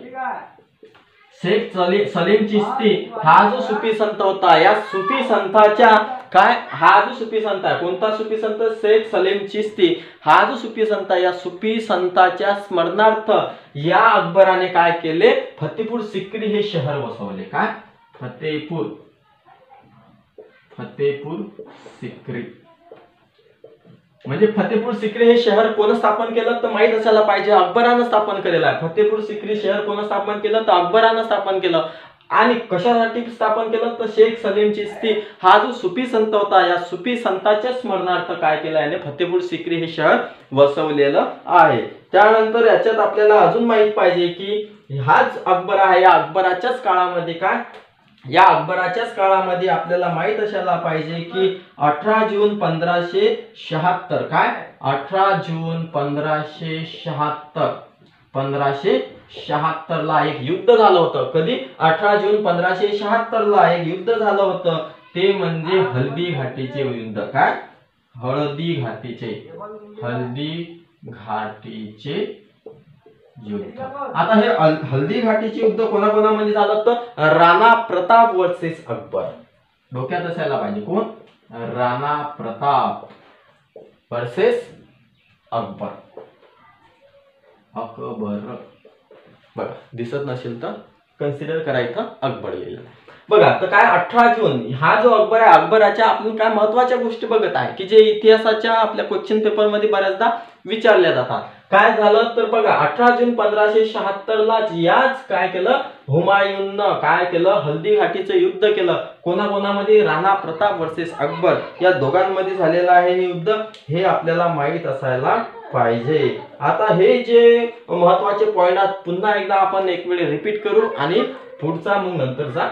शेख सलीम चिश्ती हा जो सुफी संत होता, या सुफी संताच्या, काय, हा जो सुफी संत आहे, कोणता सुफी संत, शेख सलीम चिश्ती हा जो सुफी संत, या सुफी संताच्या स्मरणार्थ या अकबराने काय केले, फतेपूर सिक्री हे शहर वसवले. काय, फतेपूर सिक्री, म्हणजे फतेपूर सिक्री हे शहर कोण स्थापन केलं, तर माहित असायला पाहिजे, अकबरानं स्थापन केलेलं आहे. फतेपूर सिक्री शहर कोण स्थापन केलं, तर अकबरानं स्थापन केलं. आणि कशासाठी स्थापन केलं तर शेख सलीम चिश्ती हा जो सुफी संत होता, या सुफी संताच्या स्मरणार्थ काय केलं याने फतेपूर सिक्री हे शहर वसवलेलं आहे। त्यानंतर याच्यात आपल्याला अजून माहित पाहिजे की हाच अकबर आहे, या अकबराच्याच काळामध्ये काय, या अकबराच्याच काळामध्ये आपल्याला माहित असायला पाहिजे की 18 जून 1576 काय 18 जून 1576 ला एक युद्ध झालं होतं। कधी 18 जून 1576 ला एक युद्ध झालं होतं, ते म्हणजे हल्दी घाटीचे युद्ध। काय हळदी घाटीचे युद्ध। आता हे हल्दी घाटीचे युद्ध कोणाकोणामध्ये झालं तर राणा प्रताप वर्सेस अकबर, डोक्यात असायला पाहिजे कोण, राणा प्रताप वर्सेस अकबर। बघा दिसत नसेल तर कन्सिडर करायचं अकबर लिहिलं। बघा तर काय 18 जून हा जो अकबर आहे, अकबराच्या आपण काय महत्वाच्या गोष्टी बघत आहे की जे इतिहासाच्या आपल्या क्वेश्चन पेपर मध्ये बऱ्याचदा विचारल्या जातात। काय झालं तर बघा 18 जून 1576 ला याच काय केलं, हुमायूननं काय केलं, हल्दी घाटीचं युद्ध केलं। कोणाकोणामध्ये, राणा प्रताप वर्सेस अकबर या दोघांमध्ये झालेलं आहे हे युद्ध, हे आपल्याला माहित असायला पाहिजे। आता हे जे महत्वाचे पॉइंट आहेत पुन्हा एकदा आपण एक वेळ रिपीट करू आणि पुढचा मग नंतरचा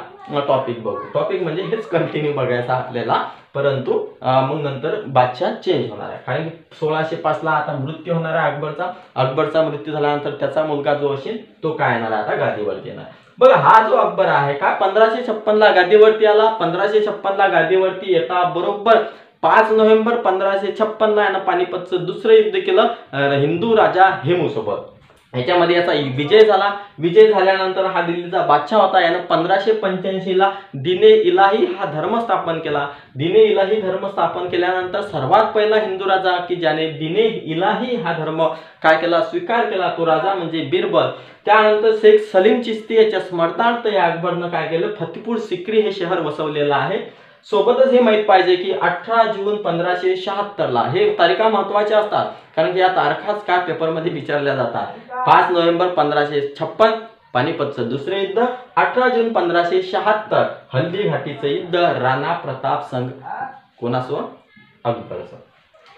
टॉपिक बघू। टॉपिक म्हणजे हेच कंटिन्यू बघायचा आपल्याला, परंतु मग नंतर बादशाह चेंज होणार आहे, कारण की 1605 ला आता मृत्यू होणार आहे अकबरचा। अकबरचा मृत्यू झाल्यानंतर त्याचा मुलगा जो असेल तो काय येणार आहे आता गादीवरती येणार। बघा हा जो अकबर आहे का 1556 ला गादीवरती आला। 1556 ला गादीवरती येता बरोबर 5 नोव्हेंबर 1556 ला यानं पानिपतचं दुसरं युद्ध केलं हिंदू राजा हेमू सोबत। याच्यामध्ये याचा विजय झाला। विजय झाल्यानंतर हा दिल्लीचा बादशाह होता, यानं 1585 ला दिने इलाही हा धर्म स्थापन केला। दिने इलाही धर्म स्थापन केल्यानंतर सर्वात पहिला हिंदू राजा की ज्याने दिने इलाही हा धर्म काय केला, स्वीकार केला, तो राजा म्हणजे बिरबल। त्यानंतर शेख सलीम चिश्ती याच्या स्मरणार्थ या अकबरनं काय केलं, फतेपूर सिक्री हे शहर वसवलेलं आहे। सोबतच हे माहित पाहिजे की 18 जून 1576 ला हे तारखा महत्वाच्या असतात, कारण की या तारखाच काय पेपर मध्ये विचारल्या जातात। 5 नोव्हेंबर 1556 पानिपतचं दुसरे युद्ध, 18 जून 1576 हल्दी घाटीचं युद्ध राणा प्रताप संघ कोणासोबत, अकबरसोबत।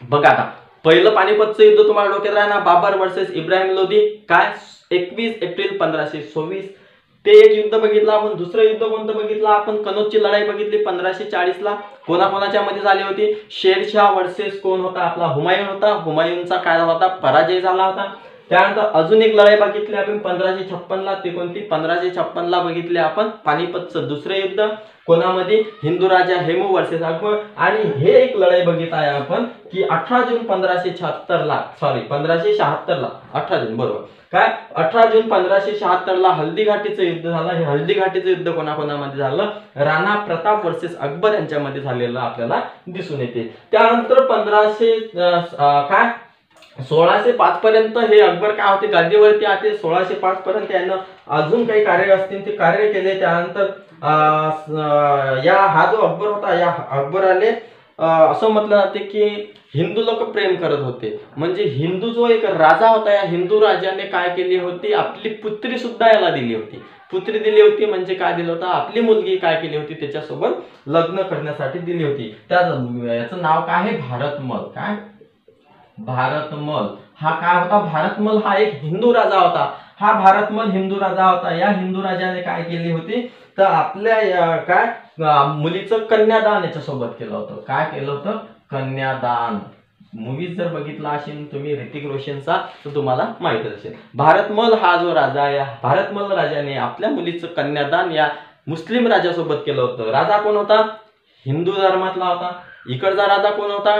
बघा आता पहिलं पानिपतचं युद्ध तुम्हाला डोक्यात राहणार, बाबर वर्सेस इब्राहिम लोदी काय 21 एप्रिल 1524 ते एक युद्ध बघितलं आपण। दुसरं युद्ध कोणतं बघितलं आपण, कनौजची लढाई बघितली 1540 ला। कोणाकोणाच्या मध्ये झाली होती, शेरशाह वर्सेस कोण होता, आपला हुमायून होता। हुमायूनचा काय झाला होता, पराजय झाला होता। त्यानंतर अजून एक लढाई बघितली आपण 1556 ला, ती कोणती 1556 ला बघितली आपण पानिपतचं दुसरे युद्ध, कोणामध्ये, हिंदू राजा हेमू वर्सेस अकबर। आणि हे एक लढाई बघित आहे आपण की 18 जून 1576 ला, सॉरी 1576 ला, 18 जून बरोबर काय 18 जून 1576 ला हल्दी घाटीचं युद्ध झालं। हे हल्दी घाटीचं युद्ध कोणाकोणामध्ये झालं, राणा प्रताप वर्सेस अकबर यांच्यामध्ये झालेलं आपल्याला दिसून येते। त्यानंतर 1605 पर्यंत हे अकबर काय होते, गादीवरती आते। 1605 पर्यंत यांना अजून काही कार्य असतील ते कार्य केले। त्यानंतर हा जो अकबर होता, या अकबराने असं म्हटलं जाते की हिंदू लोक प्रेम करत होते, म्हणजे हिंदू जो एक राजा होता, या हिंदू राजाने काय केली होती, आपली पुत्री सुद्धा याला दिली होती। पुत्री दिली होती म्हणजे काय दिलं होतं, आपली मुलगी काय केली होती, त्याच्यासोबत लग्न करण्यासाठी दिली होती। याचं नाव काय आहे, भारतमल। काय भारतमल हा काय होता, भारतमल हा एक हिंदू राजा होता। हा भारतमल हिंदू राजा होता। या हिंदू राजाने काय केली होती तर आपल्या काय मुलीचं कन्यादान याच्यासोबत केलं होतं। काय केलं होतं, कन्यादान। मूवीज जर बघितला असेल तुम्ही ऋतिक रोशनचा तर तुम्हाला माहित असेल। भारतमल हा जो राजा, या भारतमल राजाने आपल्या मुलीचं कन्यादान या मुस्लिम राजासोबत केलं होतं। राजा कोण होता, हिंदू धर्मातला होता। इकडचा राजा कोण होता,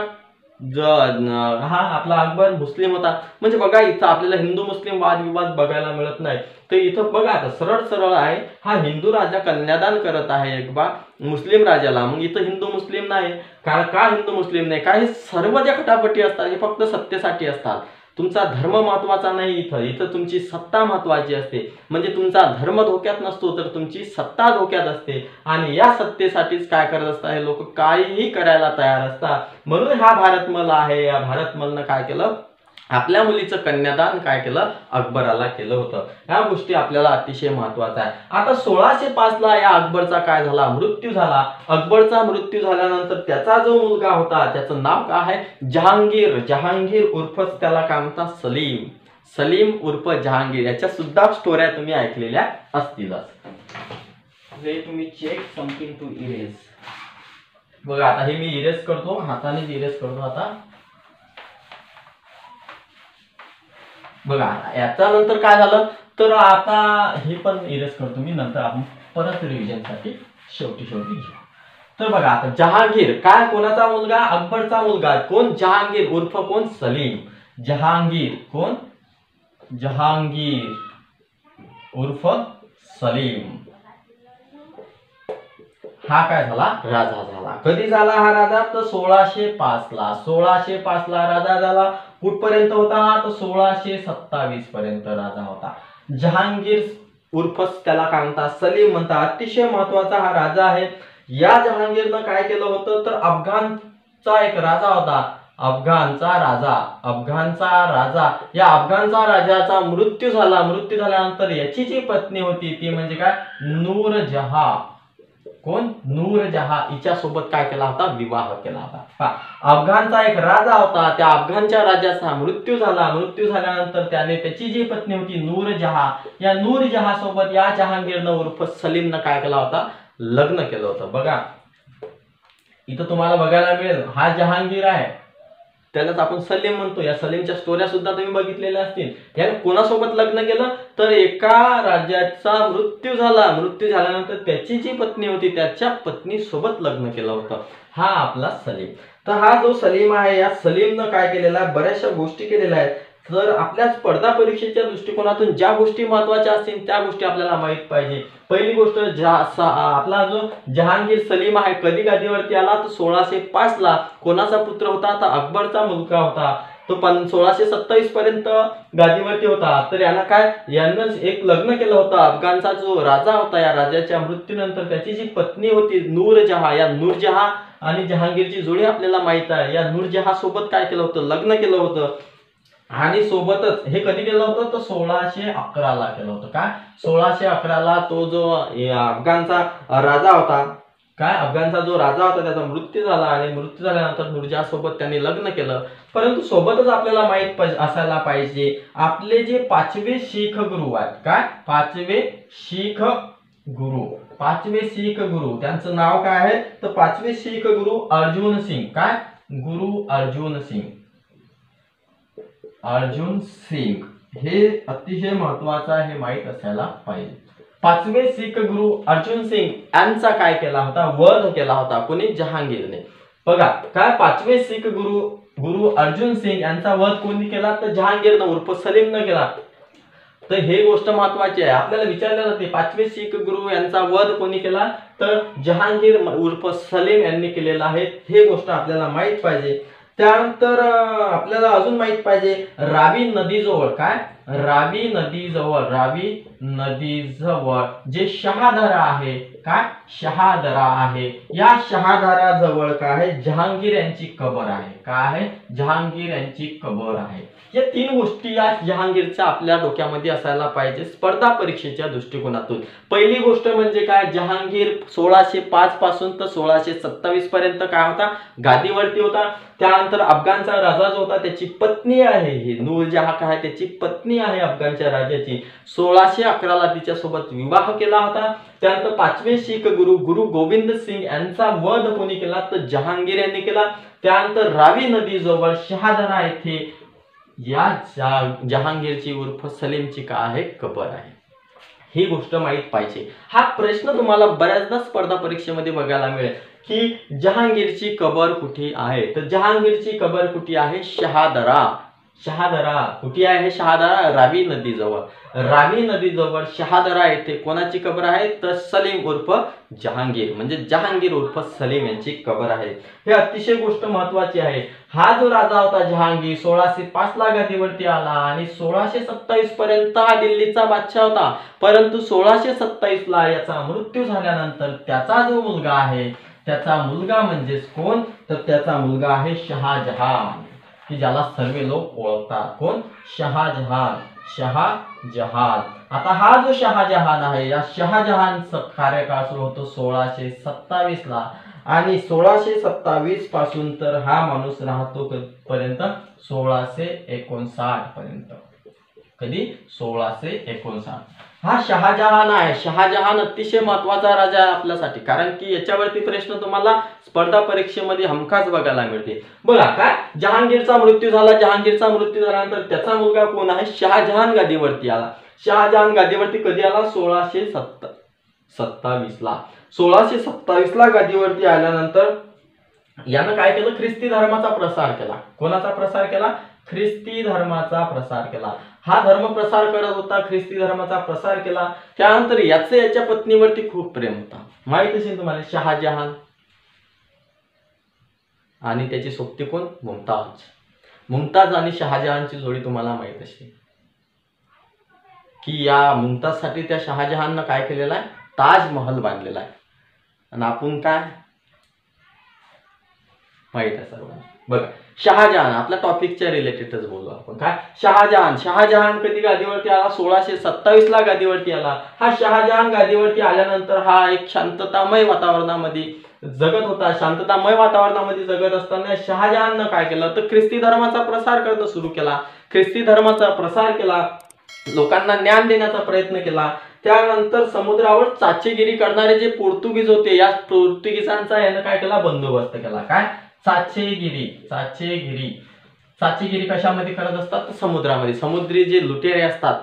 हा आपला अकबर मुस्लिम होता। म्हणजे बघा इथं आपल्याला हिंदू मुस्लिम वादविवाद बघायला मिळत नाही, तर इथं बघा आता सरळ सरळ आहे, हा हिंदू राजा कन्यादान करत आहे एक मुस्लिम राजाला। मग इथं हिंदू मुस्लिम नाही, का हिंदू मुस्लिम नाही, काही सर्व ज्या खटापटी असतात हे फक्त सत्तेसाठी असतात। तुमचा धर्म महत्वाचा नाही, इथं तुमची सत्ता महत्वाची असते। म्हणजे तुमचा धर्म धोक्यात नसतो तर तुमची सत्ता धोक्यात असते, आणि या सत्तेसाठीच काय करत असतात हे लोक, काहीही करायला तयार असतात। म्हणून हा भारतमल आहे, या भारतमलनं काय केलं, आपल्या मुलीचं कन्यादान काय केलं, अकबराला केलं होतं. ह्या गोष्टी आपल्याला अतिशय महत्वाच्या आहे. आता 1605 ला या अकबरचा काय झाला, मृत्यू झाला. अकबरचा मृत्यू झाल्यानंतर त्याचा जो मुलगा होता त्याचं नाव काय आहे, जहांगीर. जहांगीर उर्फ त्याला काय म्हणतात, सलीम. सलीम उर्फ जहांगीर. याच्या सुद्धा स्टोऱ्या तुम्ही ऐकलेल्या असतीलच. तुम्ही चेक समथिंग टू इरेज. बघा आता हे मी इरेज करतो, हाताने इरेज करतो. आता बघा याच्या नंतर काय झालं, तर आता हे पण इरेज करतो मी, नंतर आपण परत रिव्हिजनसाठी शेवटी घेऊ. तर बघा आता जहांगीर काय, कोणाचा मुलगा, अकबरचा मुलगा. कोण, जहांगीर उर्फ कोण, सलीम. जहांगीर कोण, जहांगीर उर्फ सलीम. हा काय झाला, राजा झाला. कधी झाला हा राजा, तर 1605 ला. 1605 ला राजा झाला. कुठपर्यंत होता, तर 1627 पर्यंत राजा होता. जहांगीर उर्फ त्याला काय म्हणतात, सलीम म्हणतात. अतिशय महत्वाचा हा राजा आहे. या जहांगीरनं काय केलं होतं, तर अफगाणचा एक राजा होता, अफगाणचा राजा. या अफगाणचा राजाचा मृत्यू झाला. मृत्यू झाल्यानंतर याची जी पत्नी होती ती म्हणजे काय, नूरजहां. कोण, नूरजहां. हिच्या सोबत काय केला होता, विवाह केला होता. अफगाणचा एक राजा होता, त्या अफगाणच्या राजाचा मृत्यू झाला. मृत्यू झाल्यानंतर त्याने त्याची जी पत्नी होती नूरजहां, या नूरजहां सोबत या जहांगीरनं उर्फ सलीमनं काय केला होता, लग्न केलं होतं. बघा इथं तुम्हाला बघायला मिळेल, हा जहांगीर आहे, त्यालाच आपण सलीम म्हणतो. या सलीमच्या स्टोऱ्या सुद्धा तुम्ही बघितलेल्या असतील. याने कोणासोबत लग्न केलं, तर एका राजाचा मृत्यू झाला. मृत्यू झाल्यानंतर त्याची जी पत्नी होती त्याच्या पत्नी सोबत लग्न केलं होतं. हा आपला सलीम. तर हा जो सलीम आहे, या सलीमनं काय केलेला आहे, बऱ्याचशा गोष्टी केलेल्या आहेत. तर आपल्या स्पर्धा परीक्षेच्या दृष्टिकोनातून ज्या गोष्टी महत्वाच्या असतील त्या गोष्टी आपल्याला माहित पाहिजे. पहिली गोष्ट, आपला जो जहांगीर सलीम आहे कधी गादीवरती आला, तर 1605 ला. कोणाचा पुत्र होता, तर अकबरचा मुलगा होता. तो 1627 पर्यंत गादीवरती होता. तर याला काय, यानं एक लग्न केलं होतं. अफगाणचा जो राजा होता, या राजाच्या मृत्यूनंतर त्याची जी पत्नी होती नूरजहां, या नूरजहां आणि जहांगीरची जोडी आपल्याला माहित आहे. या नूरजहां सोबत काय केलं होतं, लग्न केलं होतं. आणि सोबतच हे कधी केलं होतं, तर 1611 ला केलं होतं. काय, 1611 ला तो जो अफगाणचा राजा होता, काय अफगाणचा जो राजा होता त्याचा मृत्यू झाला. आणि मृत्यू झाल्यानंतर नूरजहां सोबत त्यांनी लग्न केलं. परंतु सोबतच आपल्याला माहित असायला पाहिजे, आपले जे 5वे शीख गुरु आहेत, काय 5वे शीख गुरु, त्यांचं नाव काय आहे, तर 5वे शीख गुरु अर्जुन सिंग. काय, गुरु अर्जुन सिंग. हे अतिशय महत्वाचं आहे, हे माहित असायला पाहिजे. 5वे शीख गुरु अर्जुन सिंग यांचा काय केला होता, वध केला होता. कोणी, जहांगीरने. बघा काय, 5वे शीख गुरु अर्जुन सिंग यांचा वध कोणी केला, तर जहांगीरनं उर्फ सलीमनं केला. तर हे गोष्ट महत्वाची आहे. आपल्याला विचारलं जाते 5वे शीख गुरु यांचा वध कोणी केला, तर जहांगीर उर्फ सलीम यांनी केलेला आहे. हे गोष्ट आपल्याला माहित पाहिजे. त्यानंतर आपल्याला अजून माहित पाहिजे, रावी नदीजवळ, काय रावी नदीजवळ जे शहादरा आहे, काय शहादरा आहे, या शहादरा जवळ काय आहे, जहांगीर यांची कबर आहे. काय आहे, जहांगीर यांची कबर आहे. या 3 गोष्टी या जहांगीरच्या आपल्या डोक्यामध्ये असायला पाहिजे स्पर्धा परीक्षेच्या दृष्टिकोनातून. पहिली गोष्ट म्हणजे काय, जहांगीर 1605 पासून तर 1627 पर्यंत काय होता, गादीवरती होता. त्यानंतर अफगाणचा राजा जो होता त्याची पत्नी आहे, ही नूरजहां काय त्याची पत्नी आहे अफगाणच्या राजाची. 1611 ला तिच्या सोबत विवाह केला होता. त्यानंतर 5वे शीख गुरु गोविंद सिंग यांचा वध कोणी केला, तर जहांगीर यांनी केला. त्यानंतर रावी नदीजवळ शहादरा येथे या जहांगीरची उर्फ सलीमची काय आहे, कबर आहे. ही गोष्ट माहित पाहिजे. हा प्रश्न तुम्हाला बऱ्याचदा स्पर्धा परीक्षेमध्ये बघायला मिळेल की जहांगीरची कबर कुठे आहे, तर जहांगीरची कबर कुठे आहे, शहादरा. कुठे आहे, शहादरा रावी नदीजवळ शहादरा येथे कोणाची कबर आहे, तर सलीम उर्फ जहांगीर, म्हणजे जहांगीर उर्फ सलीम यांची कबर आहे. हे अतिशय गोष्ट महत्वाची आहे. हा जो राजा होता जहांगीर 1605 ला गादीवरती आला आणि 1627 पर्यंत हा दिल्लीचा बादशाह होता. परंतु 1627 ला याचा मृत्यू झाल्यानंतर त्याचा जो मुलगा आहे, त्याचा मुलगा म्हणजेच कोण, तर त्याचा मुलगा आहे शहाजहान. की ज्याला सर्व लोक ओळखतात. कोण? शहाजहान. शहाजहान. आता हा जो शहाजहान आहे, या शहाजहानचा कार्यकाळ सुरू होतो 1627 ला आणि 1627 पासून तर हा माणूस राहतो पर्यंत 1659 पर्यंत. कधी? 1659. हा शहाजहान आहे. शहाजहान अतिशय महत्वाचा राजा आहे आपल्यासाठी, कारण की याच्यावरती प्रश्न तुम्हाला स्पर्धा परीक्षेमध्ये हमखास बघायला मिळते. बघा काय, जहांगीरचा मृत्यू झाला. जहांगीरचा मृत्यू झाल्यानंतर त्याचा मुलगा कोण आहे? शहाजहान गादीवरती आला. शहाजहान गादीवरती कधी आला? 1627 ला. 1627 ला गादीवरती आल्यानंतर यानं काय केलं? ख्रिस्ती धर्माचा प्रसार केला. कोणाचा प्रसार केला? ख्रिस्ती धर्माचा प्रसार केला. हा धर्म प्रसार करत होता, ख्रिस्ती धर्माचा प्रसार केला. त्यानंतर याच्या पत्नीवरती खूप प्रेम होता. माहित असेल तुम्हाला, शहाजहान आणि त्याची सोबती कोण? मुमताज. मुमताज आणि शहाजहानची जोडी तुम्हाला माहित असेल की या मुमताजसाठी त्या शहाजहाननं काय केलेलं आहे? ताजमहल बांधलेला आहे. आणि आपण काय माहित आहे सर्वांना. बघा, शहाजहान आपल्या टॉपिकच्या रिलेटेडच बोलू आपण. काय? शहाजहान कधी गादीवरती आला? 1627 ला गादीवरती आला. हा शहाजहान गादीवरती आल्यानंतर हा एक शांततामय वातावरणामध्ये जगत होता. शांततामय वातावरणामध्ये जगत असताना शहाजहाननं काय केलं? तर ख्रिस्ती धर्माचा प्रसार करणं सुरू केला. ख्रिस्ती धर्माचा प्रसार केला, लोकांना ज्ञान देण्याचा प्रयत्न केला. त्यानंतर समुद्रावर चाचेगिरी करणारे जे पोर्तुगीज होते, या पोर्तुगीजांचा यानं काय केला? बंदोबस्त केला. काय? चाचेगिरी कशामध्ये करत असतात? तर समुद्रामध्ये. समुद्री जे लुटेरे असतात,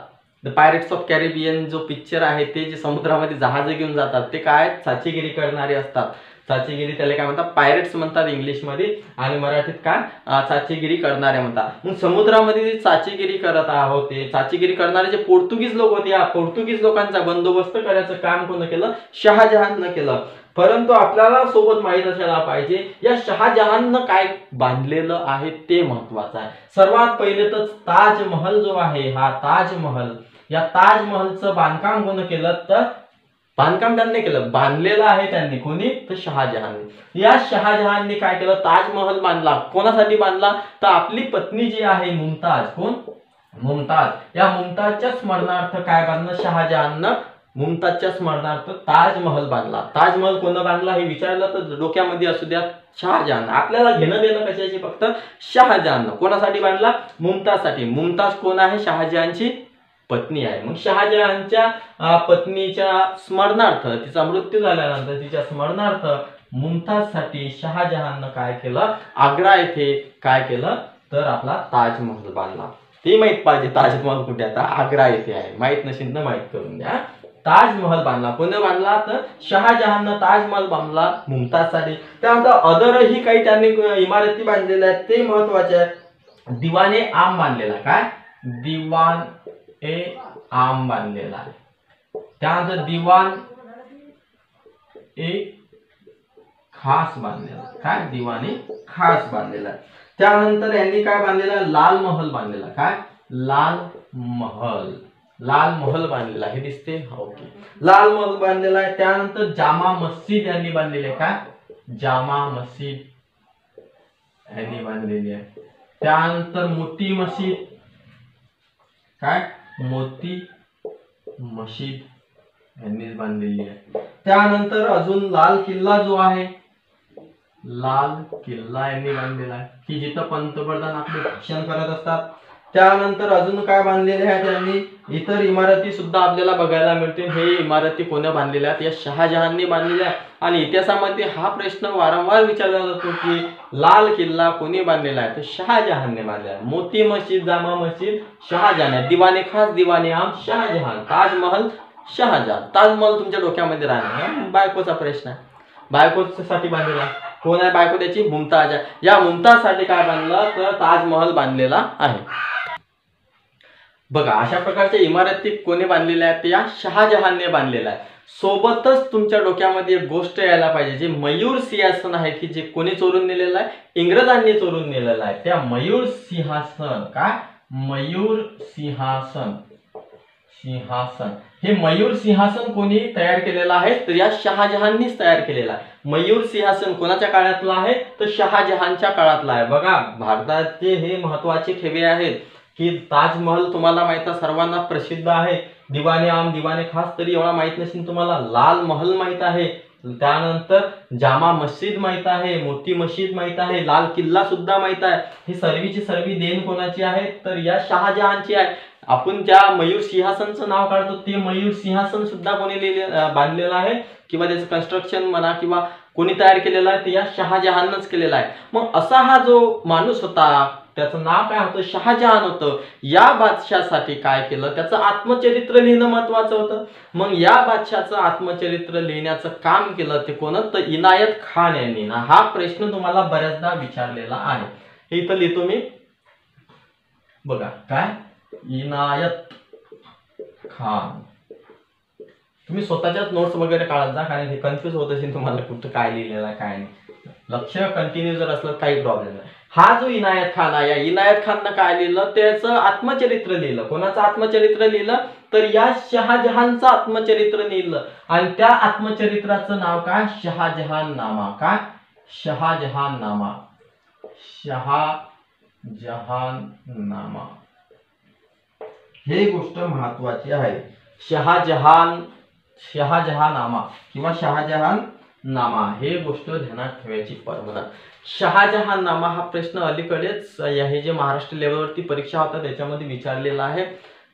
द पायरेट्स ऑफ कॅरिबियन जो पिक्चर आहे, ते जे समुद्रामध्ये जहाज घेऊन जातात, ते काय? चाचेगिरी करणारे असतात. चाचेगिरी त्याला काय म्हणतात? पायरेट्स म्हणतात इंग्लिशमध्ये, आणि मराठीत काय? चाचेगिरी करणारे म्हणतात. मग समुद्रामध्ये जे चाचेगिरी करत होते, चाचेगिरी करणारे जे पोर्तुगीज लोक होते, या पोर्तुगीज लोकांचा बंदोबस्त करायचं काम कोण केलं? शहाजहाननं केलं. परंतु आपल्याला सोबत माहित असायला पाहिजे, या शहाजहाननं काय बांधलेलं आहे ते महत्वाचं आहे. सर्वात पहिले तर ताजमहल जो आहे, हा ताजमहल, या ताजमहलचं बांधकाम कोण केलं? तर बांधकाम त्यांनी केलं, बांधलेलं आहे त्यांनी. कोणी? तर शहाजहानने. या शहाजहानने काय केलं? ताजमहल बांधला. कोणासाठी बांधला? तर आपली पत्नी जी आहे मुमताज. कोण? मुमताज. या मुमताजच्या स्मरणार्थ काय बांधलं? शहाजहाननं मुमताजच्या स्मरणार्थ ताजमहल बांधला. ताजमहल कोण बांधला हे विचारलं तर डोक्यामध्ये असू द्या शहाजहान. आपल्याला घेणं देणं कशाची? फक्त शहाजहाननं. कोणासाठी बांधला? मुमताजसाठी. मुमताज कोण आहे? शहाजहानची पत्नी आहे. मग शहाजहानच्या पत्नीच्या स्मरणार्थ, तिचा मृत्यू झाल्यानंतर तिच्या स्मरणार्थ मुमताजसाठी शहाजहाननं काय केलं? आग्रा येथे काय केलं? तर आपला ताजमहल बांधला. ते माहित पाहिजे ताजमहल कुठे आता? आग्रा येथे आहे. माहित नसेल तर माहित करून द्या. ताजमहल बांधला. कोणी बांधला? तर शहाजहाननं ताजमहल बांधला मुमताजसाठी. त्यानंतर अदरही काही त्यांनी इमारती बांधलेल्या आहेत, ते महत्वाचे आहे. दिवाने आम बांधलेला. काय? दिवान ए आम बांधलेला आहे. त्यानंतर दिवान ए खास बांधलेला. काय? दिवाने खास बांधलेला. त्यानंतर यांनी काय बांधलेला? लाल महल बांधलेला. काय? लाल महल बांधलेला. हे दिसते? ओके. लाल महल बांधलेला आहे. त्यानंतर जामा मस्जिद यांनी बांधलेली आहे. काय? जामा मस्जिद यांनी बांधलेली आहे. त्यानंतर मोती मस्जिद. काय? मोती मस्जिद यांनी बांधलेली आहे. त्यानंतर अजून लाल किल्ला जो आहे, लाल किल्ला यांनी बांधलेला आहे, की जिथं पंतप्रधान आपले भाषण करत असतात. त्यानंतर अजून काय बांधलेले आहे त्यांनी? इतर इमारती सुद्धा आपल्याला बघायला मिळते. हे इमारती कोणी बांधलेल्या आहेत? या शहाजहानने बांधलेल्या आहेत. आणि इतिहासामध्ये हा प्रश्न वारंवार विचारला जातो की लाल किल्ला कोणी बांधलेला आहे? तर शहाजहानने बांधलेला आहे. मोती मस्जिद, जामा मस्जिद शहाजहान. दिवाने खास, दिवाने आम शहाजहान. ताजमहल शहाजहान. ताजमहल तुमच्या डोक्यामध्ये राहणार. बायकोचा प्रश्न आहे. बायकोसाठी बांधलेला कोण आहे? बायको त्याची मुमताज आहे. या मुमताजसाठी काय बांधलं? तर ताजमहल बांधलेला आहे. बघा, अशा प्रकारच्या इमारती कोणी बांधलेल्या आहेत? या शहाजहानने बांधलेला आहे. सोबतच तुमच्या डोक्यामध्ये एक गोष्ट यायला पाहिजे, जे मयूर सिंहासन आहे, की जे कोणी चोरून नेलेलं आहे? इंग्रजांनी चोरून नेलेलं आहे. त्या मयूर सिंहासन. काय? मयूर सिंहासन. सिंहासन, हे मयूर सिंहासन कोणी तयार केलेलं आहे तर या शहाजहाननीच तयार केलेला आहे। मयूर सिंहासन कोणाच्या काळातला आहे तर शहाजहानच्या काळातला आहे। बघा भारताचे हे महत्त्वाचे ठेवे आहेत की ताजमहल तुम्हाला माहित आहे, सर्वांना प्रसिद्ध आहे। दिवाने आम दिवाने खास तरी एवढा माहित नसेल तुम्हाला। लाल महल माहित आहे, त्यानंतर जामा मस्जिद माहित आहे, मोती मस्जिद माहित आहे, लाल किल्ला सुद्धा माहित आहे। ही सर्वीची सर्वी देण कोणाची आहे तर या शहाजहानची आहे। आपण त्या मयूर सिंहासनचं नाव काढतो ते मयूर सिंहासन सुद्धा कोणी बांधलेलं आहे किंवा त्याचं कन्स्ट्रक्शन म्हणा किंवा कोणी तयार केलेलं आहे ते या शहाजहानच केलेला आहे। मग असा हा जो माणूस होता त्याचं नाव काय होतं शहाजहान होतं। या बादशाहसाठी काय केलं, त्याचं आत्मचरित्र लिहिणं महत्त्वाचं होतं। मग या बादशाहचं आत्मचरित्र लिहिण्याचं काम केलं ते कोण तर इनायत खान यांनी ना। हा प्रश्न तुम्हाला बऱ्याचदा विचारलेला आहे, हे इथं लिहितो मी बघा काय इनायत खान। तुम्ही स्वतःच्याच नोट्स वगैरे काढत जा कारण हे कन्फ्युज होत असेल तुम्हाला कुठं काय लिहिलेलं आहे काय नाही। लक्ष कंटिन्यू जर असलं काही प्रॉब्लेम नाही। हा जो इनायत खान आहे, या इनायत खाननं काय लिहिलं त्याचं आत्मचरित्र लिहिलं। कोणाचं आत्मचरित्र लिहिलं तर या शहाजहानचं आत्मचरित्र लिहिलं आणि त्या आत्मचरित्राचं नाव काय शहाजहान नामा। काय शहाजहान नामा, शहाजहान नामा हे गोष्ट महत्वाची आहे। शहाजहानामा किंवा शहाजहान नामा हे गोष्ट ध्यानात ठेवायची परंपरा। शहाजहाननामा हा प्रश्न अलीकडेच हे जे महाराष्ट्र लेवलवरती परीक्षा होता त्याच्यामध्ये विचारलेला आहे।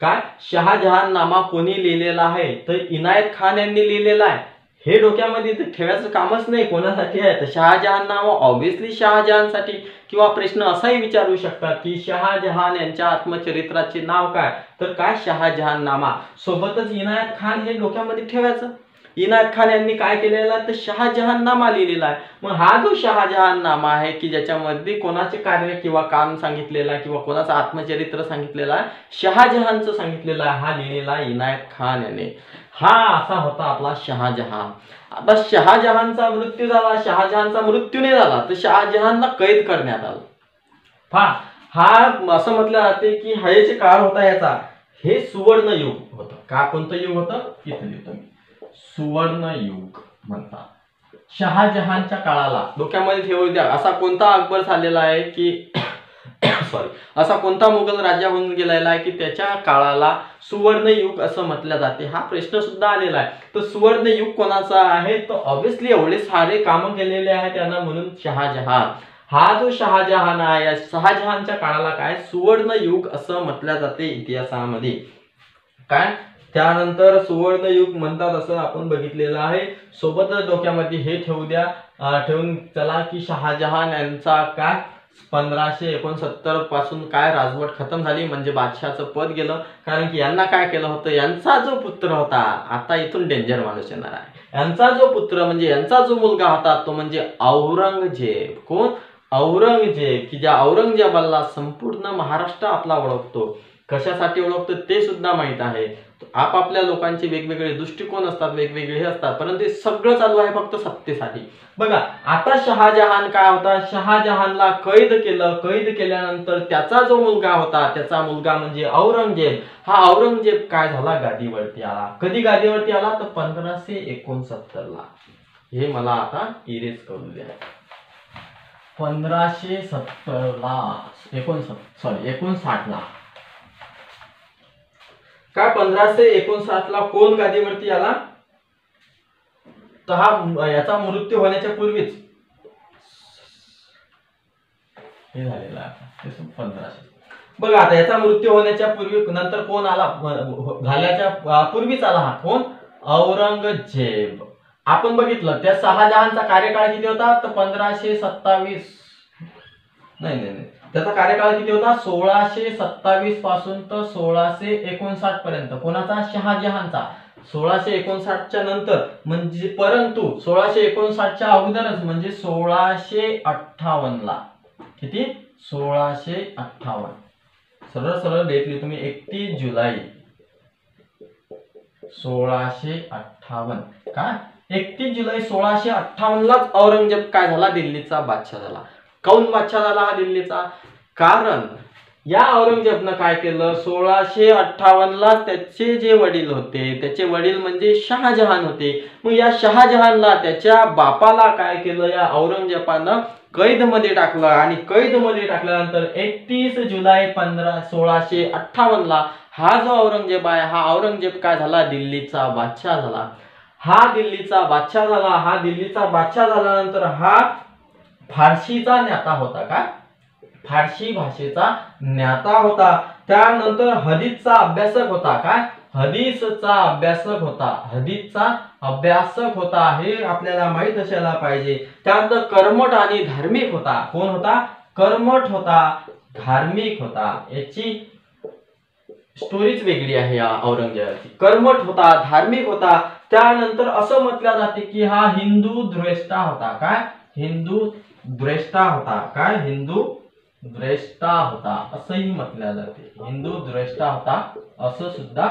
काय शहाजहाननामा कोणी लिहिलेला आहे तर इनायत खान यांनी लिहिलेला आहे। हे डोक्यामध्ये ठेवायचं कामच नाही कोणासाठी आहे तर शहाजहाननामा ऑब्विसली शहाजहानसाठी। किंवा प्रश्न असाही विचारू शकतात की शहाजहान यांच्या आत्मचरित्राचे नाव काय तर काय शहाजहाननामा, सोबतच इनायत खान हे डोक्यामध्ये ठेवायचं। इनायत खान यांनी काय केलेलं आहे तर शहाजहाननामा लिहिलेला आहे। मग हा जो शहाजहाननामा आहे की ज्याच्यामध्ये कोणाचे कार्य किंवा काम सांगितलेलं आहे किंवा कोणाचं आत्मचरित्र सांगितलेलं आहे शहाजहानचं सांगितलेलं आहे, हा लिहिलेला इनायत खान याने। हा असा होता आपला शहाजहान। आता शहाजहानचा मृत्यू झाला, शहाजहानचा मृत्यू नाही झाला तर शहाजहानला कैद करण्यात आलं। हा असं म्हटलं जाते की हा जे काळ होता याचा हे सुवर्ण युग होतं। का कोणतं युग होतं इथे लिहितो मी, सुवर्ण युग म्हणतात। शहाजहानच्या काळाला डोक्यामध्ये ठेवू द्या। असा कोणता अकबर झालेला आहे की सॉरी असा कोणता मुघल राजा होऊन गेलेला आहे की त्याच्या काळाला सुवर्ण युग असं म्हटलं जाते। हा प्रश्न सुद्धा आलेला आहे। तर सुवर्ण युग कोणाचा आहे तर ऑब्विसली एवढे सारे कामं केलेले आहेत त्यांना म्हणून शहाजहान। हा जो शहाजहान आहे या शहाजहानच्या काळाला काय सुवर्ण युग असं म्हटलं जाते इतिहासामध्ये। काय त्यानंतर सुवर्ण युग म्हणतात असं आपण बघितलेलं आहे। सोबतच डोक्यामध्ये हे ठेवू द्या, ठेवून चला की शहाजहान यांचा काय 1569 पासून काय राजवट खतम झाली म्हणजे बादशाहचं पद गेलं। कारण की यांना काय केलं होतं, यांचा जो पुत्र होता, आता इथून डेंजर माणूस येणार आहे, यांचा जो पुत्र म्हणजे यांचा जो मुलगा होता तो म्हणजे औरंगजेब। कोण औरंगजेब, की ज्या औरंगजेबाला संपूर्ण महाराष्ट्र आपला ओळखतो। कशासाठी ओळखतो ते सुद्धा माहित आहे। आपापल्या लोकांचे वेगवेगळे दृष्टिकोन असतात, वेगवेगळे हे असतात, परंतु सगळं चालू आहे फक्त सत्तेसाठी। बघा आता शहाजहान काय होता, शहाजहानला कैद केलं। कैद केल्यानंतर त्याचा जो मुलगा होता, त्याचा मुलगा म्हणजे औरंगजेब, हा औरंगजेब काय झाला गादीवरती आला। कधी गादीवरती आला तर 1569 ला। हे मला आता इरेज करू द्या। 1570 ला 59 ला काय 1559 ला कोण गादीवरती आला तर हा याचा मृत्यू होण्याच्या पूर्वीच हे झालेला आहे 1500। बघा आता याचा मृत्यू होण्याच्या पूर्वी नंतर कोण आला, झाल्याच्या पूर्वीच आला हा कोण औरंगजेब। आपण बघितलं त्या शहाजहानचा कार्यकाळ किती होता तर 1527 नाही त्याचा कार्यकाळ किती होता 1627 पासून तर 1659 पर्यंत। कोणाचा शहाजहानचा 1659 च्या नंतर म्हणजे परंतु 1659 च्या अगोदरच म्हणजे 1658 ला किती 1658 सरळ सरळ डेट लिहितो तुम्ही 31 जुलै 1658 काय 31 जुलै 1658 लाच औरंगजेब काय झाला दिल्लीचा बादशाह झाला। काऊन बादशाह झाला हा दिल्लीचा, कारण या औरंगजेबनं काय केलं, 1658ला त्याचे जे वडील होते, त्याचे वडील म्हणजे शहाजहान होते. मग या शहाजहानला त्याच्या बापाला काय केलं, या औरंगजेबानं कैदमध्ये टाकलं आणि कैदमध्ये टाकल्यानंतर 31 जुलै 1658ला हा जो औरंगजेब आहे, हा औरंगजेब काय झाला, दिल्लीचा बादशाह झाला. हा दिल्लीचा बादशाह झाला. हा दिल्लीचा बादशाह झाल्यानंतर हा फारशीचा ज्ञाता होता. काय, फारशी भाषेचा ज्ञाता होता. त्यानंतर हदीसचा अभ्यासक होता. काय, हदीसचा अभ्यासक होता. हदीसचा अभ्यासक होता, हे आपल्याला माहित असायला पाहिजे. त्यानंतर कर्मठ आणि धार्मिक होता. कोण होता, कर्मठ होता, धार्मिक होता. याची स्टोरीच वेगळी आहे या औरंगजेबाची. कर्मठ होता, धार्मिक होता. त्यानंतर असं म्हटलं जाते की हा हिंदू द्वेष्टा होता. काय, हिंदू द्वेष्टा होता. काय, हिंदू द्वेष्टा होता असंही म्हटलं जाते. हिंदू द्वेष्टा होता असं सुद्धा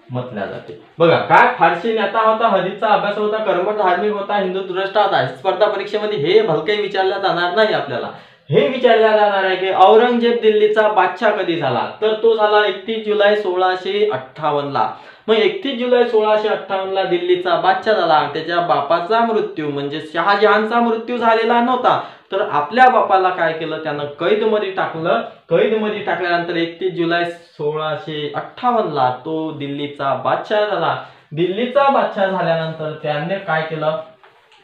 म्हटलं जाते. बघा, काय, फारसी नेता होता, हदीसचा अभ्यास होता, कर्मठ धार्मिक होता, हिंदू द्वेष्टा होता. स्पर्धा परीक्षेमध्ये हे भलके विचारल्या जाणार नाही. आपल्याला हे विचारल्या जाणार आहे की औरंगजेब दिल्लीचा बादशाह कधी झाला, तर तो झाला 31 जुलै 1658ला. मग 31 जुलै 1658ला दिल्लीचा बादशाह झाला. त्याच्या बापाचा मृत्यू म्हणजे शहाजहानचा मृत्यू झालेला नव्हता, तर आपल्या बापाला काय केलं, त्यानं कैदमध्ये टाकलं. कैदमध्ये टाकल्यानंतर 31 जुलै 1658ला तो दिल्लीचा बादशाह झाला. दिल्लीचा बादशाह झाल्यानंतर त्याने काय केलं,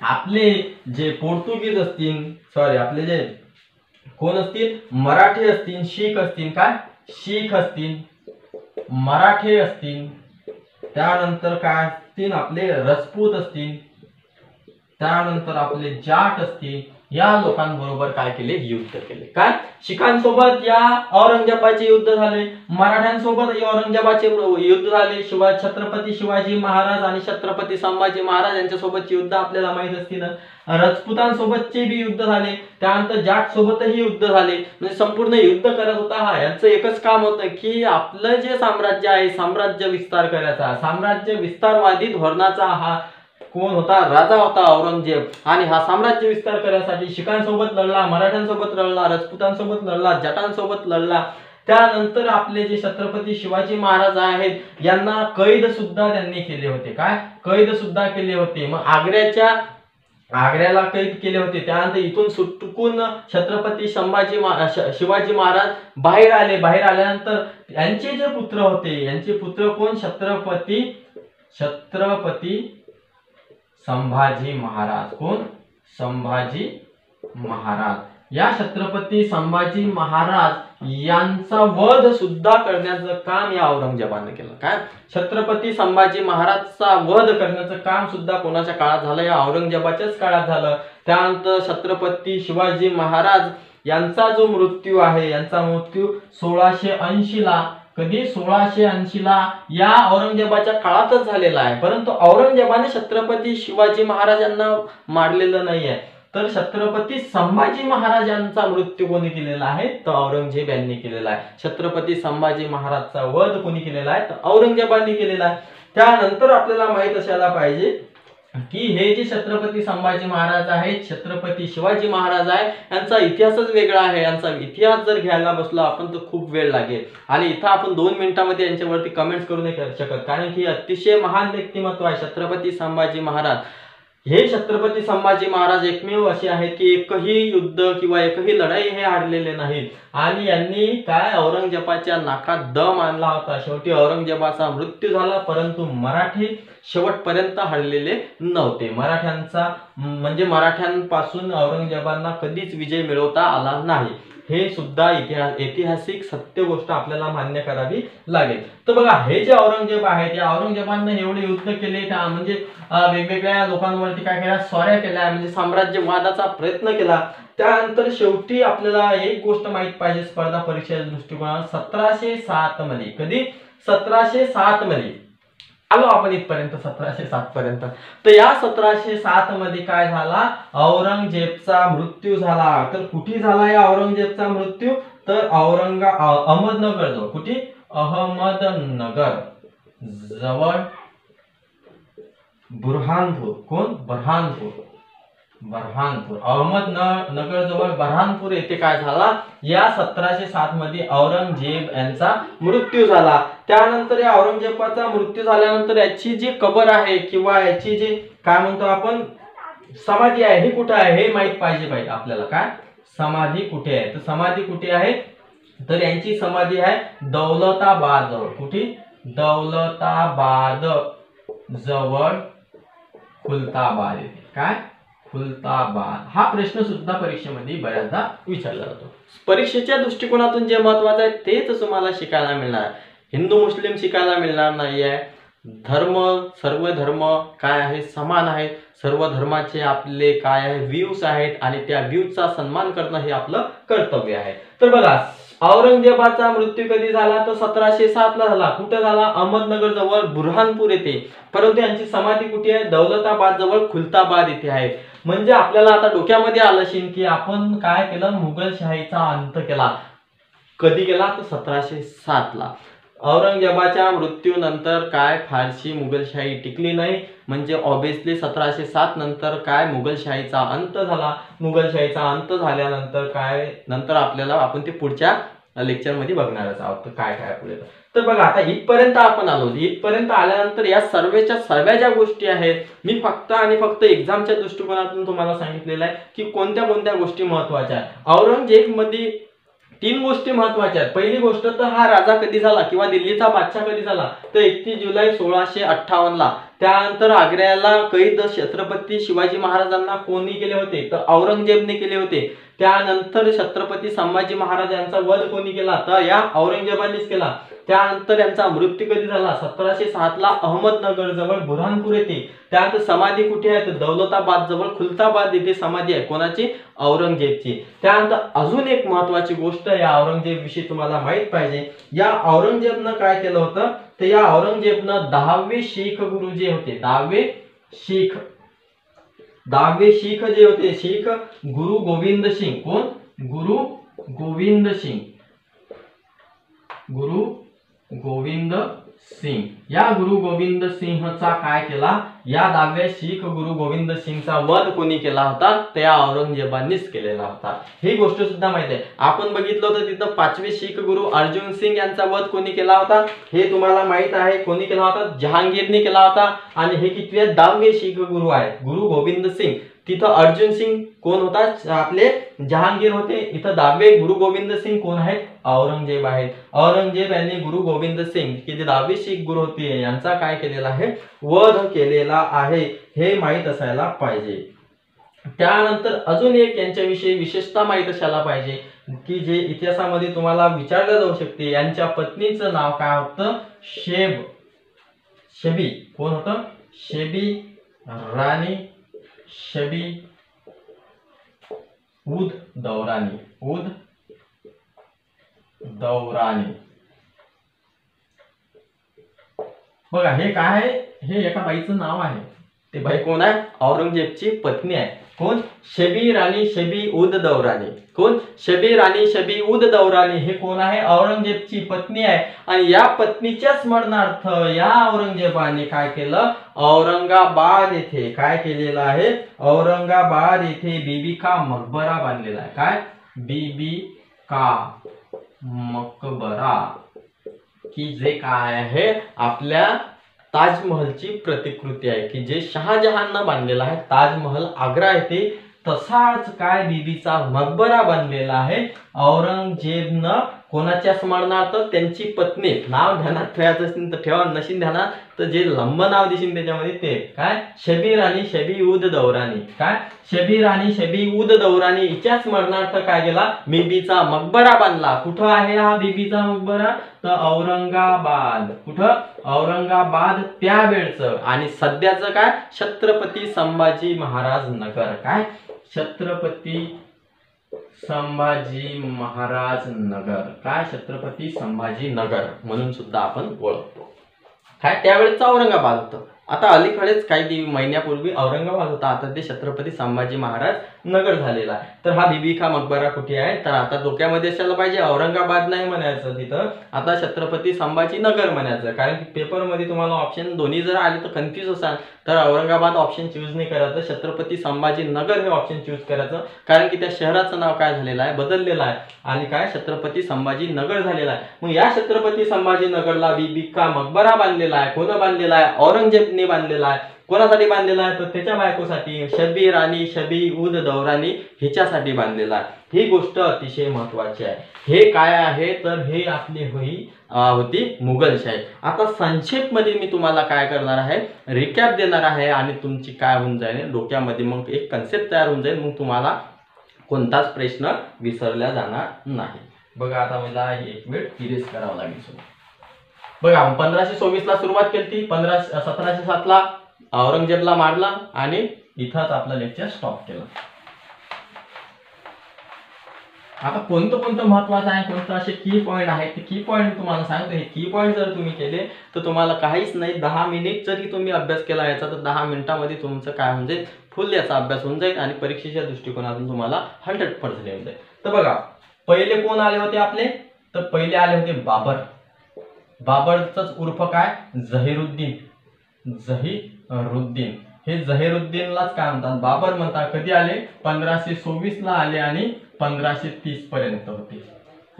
आपले जे पोर्तुगीज असतील, सॉरी आपले जे कोण असतील, मराठी असतील, शीख असतील, काय, शीख असतील, मराठे असतील, त्यानंतर काय असतील, आपले राजपूत असतील, त्यानंतर आपले जाट असतील, या लोकांबरोबर काय केले, युद्ध केले. काय, शिखांसोबत या औरंगजेबाचे युद्ध झाले, मराठ्यांसोबत औरंगजेबाचे युद्ध झाले, छत्रपती शिवाजी महाराज आणि छत्रपती संभाजी महाराज यांच्यासोबतचे युद्ध आपल्याला माहित असतील. राजपुतांसोबतचे बी युद्ध झाले, त्यानंतर जाट सोबतही युद्ध झाले. म्हणजे संपूर्ण युद्ध करत होता हा. यांचं एकच काम होतं की आपलं जे साम्राज्य आहे, साम्राज्य विस्तार करायचा. साम्राज्य विस्तारवादी धोरणाचा हा कोण होता, राजा होता औरंगजेब. आणि हा साम्राज्य विस्तार करण्यासाठी शिखांसोबत लढला, मराठ्यांसोबत लढला, राजपुतांसोबत लढला, जाटांसोबत लढला. त्यानंतर आपले जे छत्रपती शिवाजी महाराज आहेत, यांना कैद सुद्धा त्यांनी केले होते. काय, कैद सुद्धा केले होते. मग आग्र्याला कैद केले होते. त्यानंतर इथून सुटकून छत्रपती शिवाजी महाराज बाहेर आले. बाहेर आल्यानंतर यांचे जे पुत्र होते, यांचे पुत्र कोण, छत्रपती संभाजी महाराज. कोण, संभाजी महाराज. या छत्रपती संभाजी महाराज यांचा वध सुद्धा करण्याचं काम या औरंगजेबाने केलं. काय, छत्रपती संभाजी महाराजचा वध करण्याचं काम सुद्धा कोणाच्या काळात झालं, या औरंगजेबाच्याच काळात झालं. त्यानंतर छत्रपती शिवाजी महाराज यांचा जो मृत्यू आहे, यांचा मृत्यू 1680ला, कधी, 1680ला या औरंगजेबाच्या काळातच झालेला आहे. परंतु औरंगजेबाने छत्रपती शिवाजी महाराजांना मारलेलं नाहीये, तर छत्रपती संभाजी महाराजांचा मृत्यू कोणी केलेला आहे, तर औरंगजेब यांनी केलेला आहे. छत्रपती संभाजी महाराजचा वध कोणी केलेला आहे, तर औरंगजेबाने केलेला आहे. त्यानंतर आपल्याला माहित असायला पाहिजे की हे जे छत्रपती संभाजी महाराज आहेत, छत्रपती शिवाजी महाराज आहे, यांचा इतिहासच वेगळा आहे. यांचा इतिहास जर घ्यायला बसलो आपण तर खूप वेळ लागेल. आणि इथं आपण 2 मिनिटांमध्ये यांच्यावरती कमेंट्स करू नाही शकत, कारण की अतिशय महान व्यक्तिमत्व आहे छत्रपती संभाजी महाराज. हे छत्रपती संभाजी महाराज एकमेव असे आहेत की एकही युद्ध किंवा एकही लढाई हे हारलेले नाहीत. आणि यांनी काय, औरंगजेबाच्या नाकात दम आणला होता. शेवटी औरंगजेबाचा मृत्यू झाला, परंतु मराठी शेवटपर्यंत हरलेले नव्हते. मराठ्यांचा म्हणजे मराठ्यांपासून औरंगजेबांना कधीच विजय मिळवता आला नाही. हे सुद्धा ऐतिहासिक सत्य गोष्ट आपल्याला मान्य करावी लागेल. तर बघा, हे जे औरंगजेब आहेत, या औरंगजेबाने एवढे युद्ध केले, त्या म्हणजे वेगवेगळ्या लोकांवरती काय केल्या, स्वाऱ्या केल्या, म्हणजे साम्राज्यवादाचा प्रयत्न केला. त्यानंतर शेवटी आपल्याला एक गोष्ट माहित पाहिजे स्पर्धा परीक्षेच्या दृष्टिकोनात, 1707 मध्ये, कधी, 1707 मध्ये आलो आपण इथपर्यंत, 1707 पर्यंत. तर या 1707 मध्ये काय झाला, औरंगजेबचा मृत्यू झाला. तर कुठे झाला या औरंगजेबचा मृत्यू, तर अहमदनगर जवळ. कुठे, अहमदनगर जवळ बुरहानपूर. कोण, बुरहानपूर. बऱ्हाणपूर, अहमदनगर जवळ बऱ्हाणपूर येथे काय झाला, या 1707 मध्ये औरंगजेब यांचा मृत्यू झाला. त्यानंतर या औरंगजेबाचा मृत्यू झाल्यानंतर याची जी कबर आहे किंवा याची जी काय म्हणतो आपण समाधी आहे ही कुठे आहे हे माहित पाहिजे आपल्याला. काय समाधी कुठे आहे, तर समाधी कुठे आहे, तर यांची समाधी आहे दौलताबाद जवळ. कुठे, दौलताबाद जवळ खुलताबाद येथे. काय, खुलताबाद. हा प्रश्न सुद्धा परीक्षेमध्ये बऱ्याचदा विचारला जातो. परीक्षेच्या दृष्टिकोनातून जे महत्वाचं आहे तेच तुम्हाला शिकायला मिळणार. हिंदू मुस्लिम शिकायला मिळणार नाहीये. धर्म, सर्व धर्म काय आहे, समान आहेत. सर्व धर्माचे आपले काय आहे, व्ह्यूज आहेत आणि त्या व्ह्यूजचा सन्मान करणं हे आपलं कर्तव्य आहे. तर बघा, औरंगजेबाचा मृत्यू कधी झाला, तर 1707 ला झाला. कुठे झाला, अहमदनगर जवळ बुरहानपूर येथे. परंतु यांची समाधी कुठे आहे, दौलताबाद जवळ खुलताबाद येथे आहे. म्हणजे आपल्याला आता डोक्यामध्ये आलं असेल की आपण काय केलं, मुघलशाहीचा अंत केला. कधी केला, तर 1707 ला. औरंगजेबाच्या मृत्यूनंतर काय फारशी मुघलशाही टिकली नाही. म्हणजे ऑब्विसली 1707 नंतर काय मुघलशाहीचा अंत झाला. मुघलशाहीचा अंत झाल्यानंतर काय, नंतर आपल्याला आपण ते पुढच्या लेक्चर मध्ये बघणारच आहोत काय काय पुढे. तर बघा, आता इथपर्यंत आपण आलो. इथपर्यंत आल्यानंतर या सर्व ज्या गोष्टी आहेत मी फक्त आणि फक्त एक्झामच्या दृष्टिकोनातून तुम्हाला सांगितलेलं आहे की कोणत्या कोणत्या गोष्टी महत्वाच्या आहेत. औरंगजेब मध्ये 3 गोष्टी महत्वाच्या आहेत. पहिली गोष्ट, तर हा राजा कधी झाला किंवा दिल्लीचा बादशाह कधी झाला, तर 31 जुलै 1658 ला. त्यानंतर आग्र्याला कैद छत्रपती शिवाजी महाराजांना कोणी केले होते, तर औरंगजेबने केले होते. त्यानंतर छत्रपती संभाजी महाराज यांचा वध कोणी केला, तर या औरंगजेबानेच केला. त्यानंतर यांचा मृत्यू कधी झाला, 1707 ला अहमदनगर जवळ बुरहानपूर येथे. त्यानंतर समाधी कुठे आहे, तर दौलताबाद जवळ खुलताबाद येथे समाधी आहे. कोणाची, औरंगजेबची. त्यानंतर अजून एक महत्वाची गोष्ट या औरंगजेब विषयी तुम्हाला माहित पाहिजे. या औरंगजेबनं काय केलं होतं, तर या औरंगजेबनं 10वे शीख गुरु जे होते, 10वे शीख जे होते, शीख गुरु गोविंद सिंग. कोण, गुरु गोविंद सिंग. गुरु गोविंद सिंग. या गुरु गोविंद सिंहचा काय केला, या 10व्या शीख गुरु गोविंद सिंगचा वध कोणी केला होता, त्या औरंगजेबानेच केलेला होता. ही गोष्ट सुद्धा माहिती आहे. आपण बघितलं होतं तिथं 5वे शीख गुरु अर्जुन सिंग यांचा वध कोणी केला होता, हे तुम्हाला माहित आहे. कोणी केला होता, जहांगीरने केला होता. आणि हे कितवे, 10वे शीख गुरु आहेत, गुरु गोविंद सिंग. तिथं अर्जुन सिंग कोण होता, आपले जहांगीर होते. इथं 10वे गुरु गोविंद सिंग कोण आहेत, औरंगजेब आहेत. औरंगजेब यांनी गुरु गोविंद सिंग की जे 10वे शीख गुरु होते यांचा काय केलेला आहे, वध केलेला आहे. हे माहित असायला पाहिजे. त्यानंतर अजून एक यांच्याविषयी विशेषता माहित असायला पाहिजे की जे इतिहासामध्ये तुम्हाला विचारलं जाऊ शकते. यांच्या पत्नीचं नाव काय होतं, शेबी. कोण होतं, शेबी राणी शबी उद दौरानी. बघा, हे काय आहे, हे एका बाईचं नाव आहे. ते बाई कोण आहे, औरंगजेबची पत्नी आहे. कोण, शबी राणी शबी उद दौरानी. कोण, शबी राणी शबी उद दौरानी. हे कोण आहे, औरंगजेबची पत्नी आहे. आणि या पत्नीच्या स्मरणार्थ या औरंगजेबाने काय केलं, औरंगाबाद येथे काय केलेलं आहे, औरंगाबाद येथे बीबी का मकबरा बांधलेला आहे. काय, बीबी का मकबरा, की जे काय आहे आपल्या ताजमहलची प्रतिकृती आहे, की जे शहाजहाननं बांधलेला आहे. ताजमहल आग्रा येथे तसाच काय बीबीचा मकबरा बांधलेला आहे औरंगजेबनं. कोणाच्या स्मरणार्थ, त्यांची पत्नी. नाव ध्यानात ठेवायचं असेल तर ठेवा, नशीन ध्यानात तर जे लंब नाव दिसेल त्याच्यामध्ये ते काय, शबी राणी शबी उद दौरानी. काय, शबी राणी शबी उद दौरानी हिच्या स्मरणार्थ काय केला, बीबीचा मकबरा बांधला. कुठं आहे हा बीबीचा मकबरा, तर औरंगाबाद. कुठं, औरंगाबाद त्यावेळचं. आणि सध्याचं काय, छत्रपती संभाजी महाराज नगर. काय, छत्रपती संभाजी महाराज नगर. काय, छत्रपती संभाजी नगर म्हणून सुद्धा आपण ओळखतो. काय, त्यावेळेचा औरंगाबाद होतं. आता अलीकडेच काही महिन्यापूर्वी औरंगाबाद होता, आता ते छत्रपती संभाजी महाराज नगर झालेला आहे. तर हा बीबी का मकबरा कुठे आहे, तर आता डोक्यामध्ये असायला पाहिजे औरंगाबाद नाही म्हणायचं तिथं, आता छत्रपती संभाजी नगर म्हणायचं. कारण की पेपरमध्ये तुम्हाला ऑप्शन दोन्ही जर आले तर कन्फ्यूज असाल, तर औरंगाबाद ऑप्शन चूज नाही करायचं, छत्रपती संभाजी नगर हे ऑप्शन चूज करायचं. कारण की त्या शहराचं नाव काय झालेलं आहे, बदललेलं आहे आणि काय छत्रपती संभाजी नगर झालेला आहे. मग या छत्रपती संभाजी नगरला बीबी का मकबरा बांधलेला आहे. कोण बांधलेला आहे, औरंगजेबने बांधलेला आहे. कोणासाठी बांधलेला आहे, तर त्याच्या बायकोसाठी शबी राणी शबी उद दौरानी ह्याच्यासाठी बांधलेला आहे. ही गोष्ट अतिशय महत्वाची आहे. हे काय आहे, तर हे आपली होती मुघलशाही. आता संक्षेप मध्ये मी तुम्हाला काय करणार आहे, रिकॅप देणार आहे आणि तुमची काय होऊन जाईल डोक्यामध्ये मग एक कन्सेप्ट तयार होऊन जाईल, मग तुम्हाला कोणताच प्रश्न विसरला जाणार नाही. बघा आता मला एक वेळ इरेज करावं लागेल. बघा 1526 ला सुरुवात केली, 1707 ला औरंगजेबला मारला आणि इथंच आपलं लेक्चर स्टॉप केलं. आता कोणतं महत्वाचं आहे, कोणतं असे की पॉईंट आहे, ते की पॉईंट तुम्हाला सांगतो. हे की पॉईंट जर तुम्ही केले तर तुम्हाला काहीच नाही, 10 मिनिट जरी तुम्ही अभ्यास केला याचा तर 10 मिनिटांमध्ये तुमचं काय होऊन जाईल, फुल याचा अभ्यास होऊन जाईल आणि परीक्षेच्या दृष्टिकोनातून तुम्हाला 100% येऊन जाईल. तर बघा पहिले कोण आले होते आपले, तर पहिले आले होते बाबर. बाबरच उर्फ काय, जहीरुद्दीन. हे जहीरुद्दीनलाच काय म्हणतात, बाबर म्हणतात. कधी आले, 1526 ला आले आणि 1530 पर्यंत होते.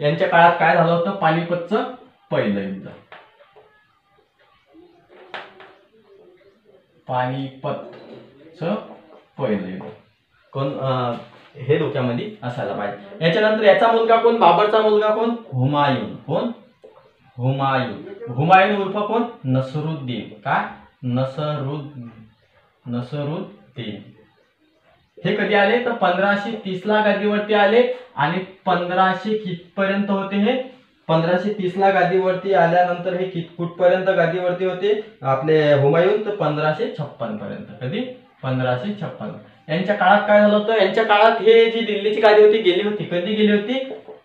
यांच्या काळात काय झालं होतं, पानिपतचं पहिलं युद्ध. पानिपतचं पहिलं युद्ध कोण, हे डोक्यामध्ये असायला पाहिजे. याच्यानंतर याचा मुलगा कोण, बाबरचा मुलगा कोण, हुमायून. कोण, हुमायून उर्फ कोण, नसरुद्दीन. काय, नसरुद्दीन. हे कधी आले, तर 1530 ला गादीवरती आले आणि 1500 कितपर्यंत होते हे, 1530 ला गादीवरती आल्यानंतर हे कुठपर्यंत गादीवरती होते आपले हुमायून, तर 1556 पर्यंत. कधी, 1556. यांच्या काळात काय झालं होतं, यांच्या काळात हे जी दिल्लीची गादी होती गेली होती. कधी गेली होती,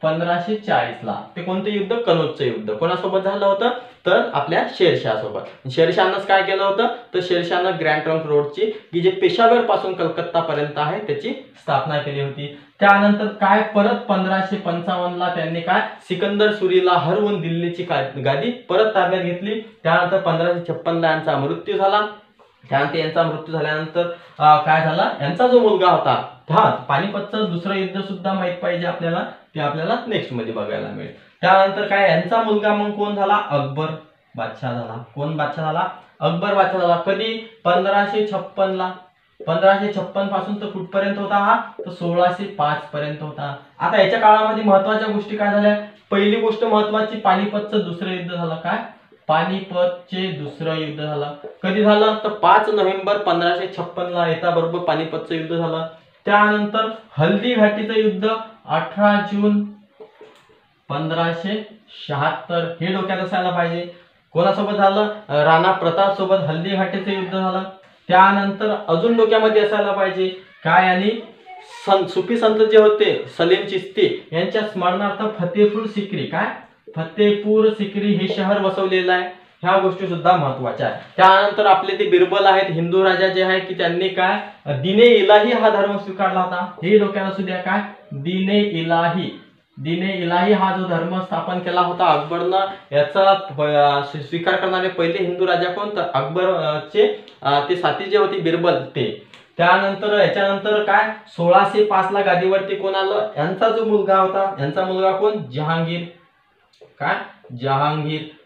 1540 ला. ते कोणतं युद्ध, कनौजचं युद्ध. कोणासोबत झालं होतं, तर आपल्या शेरशाह सोबत. शेरशाहनंच काय केलं होतं, तर शेरशाहनं ग्रँड ट्रंक रोडची की जे पेशावर पासून कलकत्ता पर्यंत आहे त्याची स्थापना केली होती. त्यानंतर काय, परत 1555 ला त्यांनी काय, सिकंदर सुरीला हरवून दिल्लीची गादी परत ताब्यात घेतली. त्यानंतर 1556 ला यांचा मृत्यू झाला. त्यानंतर यांचा मृत्यू झाल्यानंतर काय झाला, यांचा जो मुलगा होता, हा पानिपतचं दुसरं युद्ध सुद्धा माहित पाहिजे आपल्याला, ते आपल्याला नेक्स्ट मध्ये बघायला मिळेल. त्यानंतर काय, यांचा मुलगा मग कोण झाला, अकबर बादशाह झाला. कोण बादशाह झाला, अकबर बादशाह झाला. कधी, 1556 ला. 1556 पासून तर कुठपर्यंत होता हा, तर 1605 पर्यंत होता. आता याच्या काळामध्ये महत्वाच्या गोष्टी काय झाल्या, पहिली गोष्ट महत्वाची, पानिपतचं दुसरं युद्ध झालं. काय, पानिपतचे दुसरं युद्ध झालं. कधी झालं, तर 5 नोव्हेंबर 1556 ला येता बरोबर पानिपतचं युद्ध झालं. त्यानंतर हल्दी घाटीचं युद्ध 18 जून 1576, हे डोक्यात असायला पाहिजे. कोणासोबत झालं, राणा प्रताप सोबत हल्दी घाटीचं युद्ध झालं. त्यानंतर अजून डोक्यामध्ये असायला पाहिजे काय, आणि सुफी संत जे होते सलीम चिश्ती यांच्या स्मरणार्थ फतेपूर सिक्री, काय, फतेपूर सिक्री हे शहर वसवलेलं आहे. ह्या गोष्टी सुद्धा महत्वाच्या आहेत. त्यानंतर आपले ते बिरबल आहेत, हिंदू राजा जे आहे की त्यांनी काय, दिने इलाही हा धर्म स्वीकारला होता. हे डोक्यात असू द्या. काय, दिने इलाही हा जो धर्म स्थापन केला होता अकबरनं, याचा स्वीकार करणारे पहिले हिंदू राजा कोण, तर अकबरचे ते साथी जे होते बिरबल ते. त्यानंतर याच्यानंतर काय, 1605 ला गादीवरती कोण आलं, यांचा जो मुलगा होता, यांचा मुलगा कोण, जहांगीर. काय,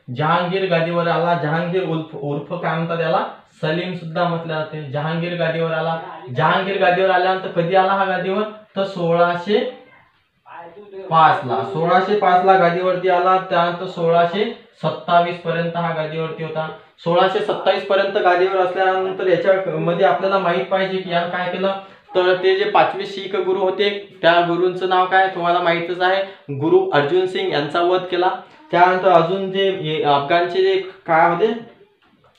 जहांगीर गादीवर आला. जहांगीर उर्फ काय म्हणतात त्याला, सलीम सुद्धा म्हटले जाते. जहांगीर गादीवर आला. जहांगीर गादीवर आल्यानंतर कधी आला हा गादीवर, तर 1605 ला गादीवरती आला. त्यानंतर 1627 पर्यंत हा गादीवरती होता. 1627 पर्यंत गादीवर असल्यानंतर याच्यामध्ये आपल्याला माहित पाहिजे की यानं काय केलं, तर ते जे 5वे शीख गुरु होते त्या गुरूंचं नाव काय तुम्हाला माहितच आहे, गुरु अर्जुन सिंग यांचा वध केला. त्यानंतर अजून जे अफगाणचे जे काय होते,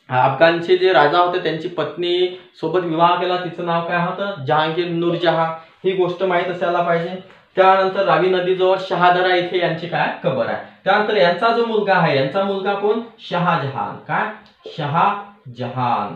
अफगाणचे जे राजा होते त्यांची पत्नी सोबत विवाह केला, तिचं नाव काय होतं, जहांगीर नूरजहां. ही गोष्ट माहित असायला पाहिजे. त्यानंतर रावी नदीजवळ शहादरा इथे यांची काय कबर आहे. त्यानंतर यांचा जो मुलगा आहे, यांचा मुलगा कोण, शहाजहान. काय, शहाजहान.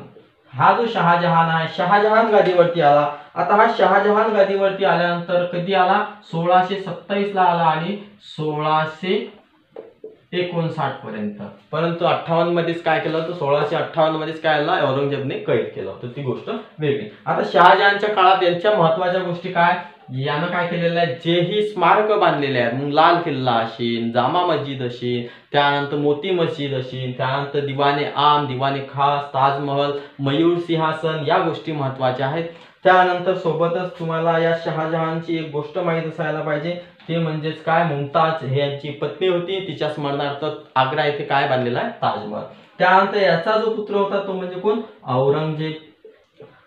हा जो शहाजहान आहे, शहाजहान गादीवरती आला. आता हा शहाजहान गादीवरती आल्यानंतर कधी आला? 1627 ला आला आणि 1659 पर्यंत. परंतु 58 मध्येच काय केलं? तर 1658 मध्येच काय आला? औरंगजेबने कैद केलं. तर ती गोष्ट वेगळी. आता शहाजहानच्या काळात यांच्या महत्वाच्या गोष्टी काय? यानं काय केलेलं आहे? जे ही स्मारक बांधलेले आहेत, मग लाल किल्ला असेल, जामा मस्जिद असेल, त्यानंतर मोती मस्जिद असेल, त्यानंतर दिवाने आम, दिवाने खास, ताजमहल, मयूर सिंहासन, या गोष्टी महत्वाच्या आहेत. त्यानंतर सोबतच तुम्हाला या शहाजहानची एक गोष्ट माहीत असायला पाहिजे, ते म्हणजेच काय? मुमताज हे यांची पत्नी होती. तिच्या स्मरणार्थ आग्रा येथे काय बांधलेला आहे? ताजमहल. त्यानंतर याचा जो पुत्र होता तो म्हणजे कोण? औरंगजेब.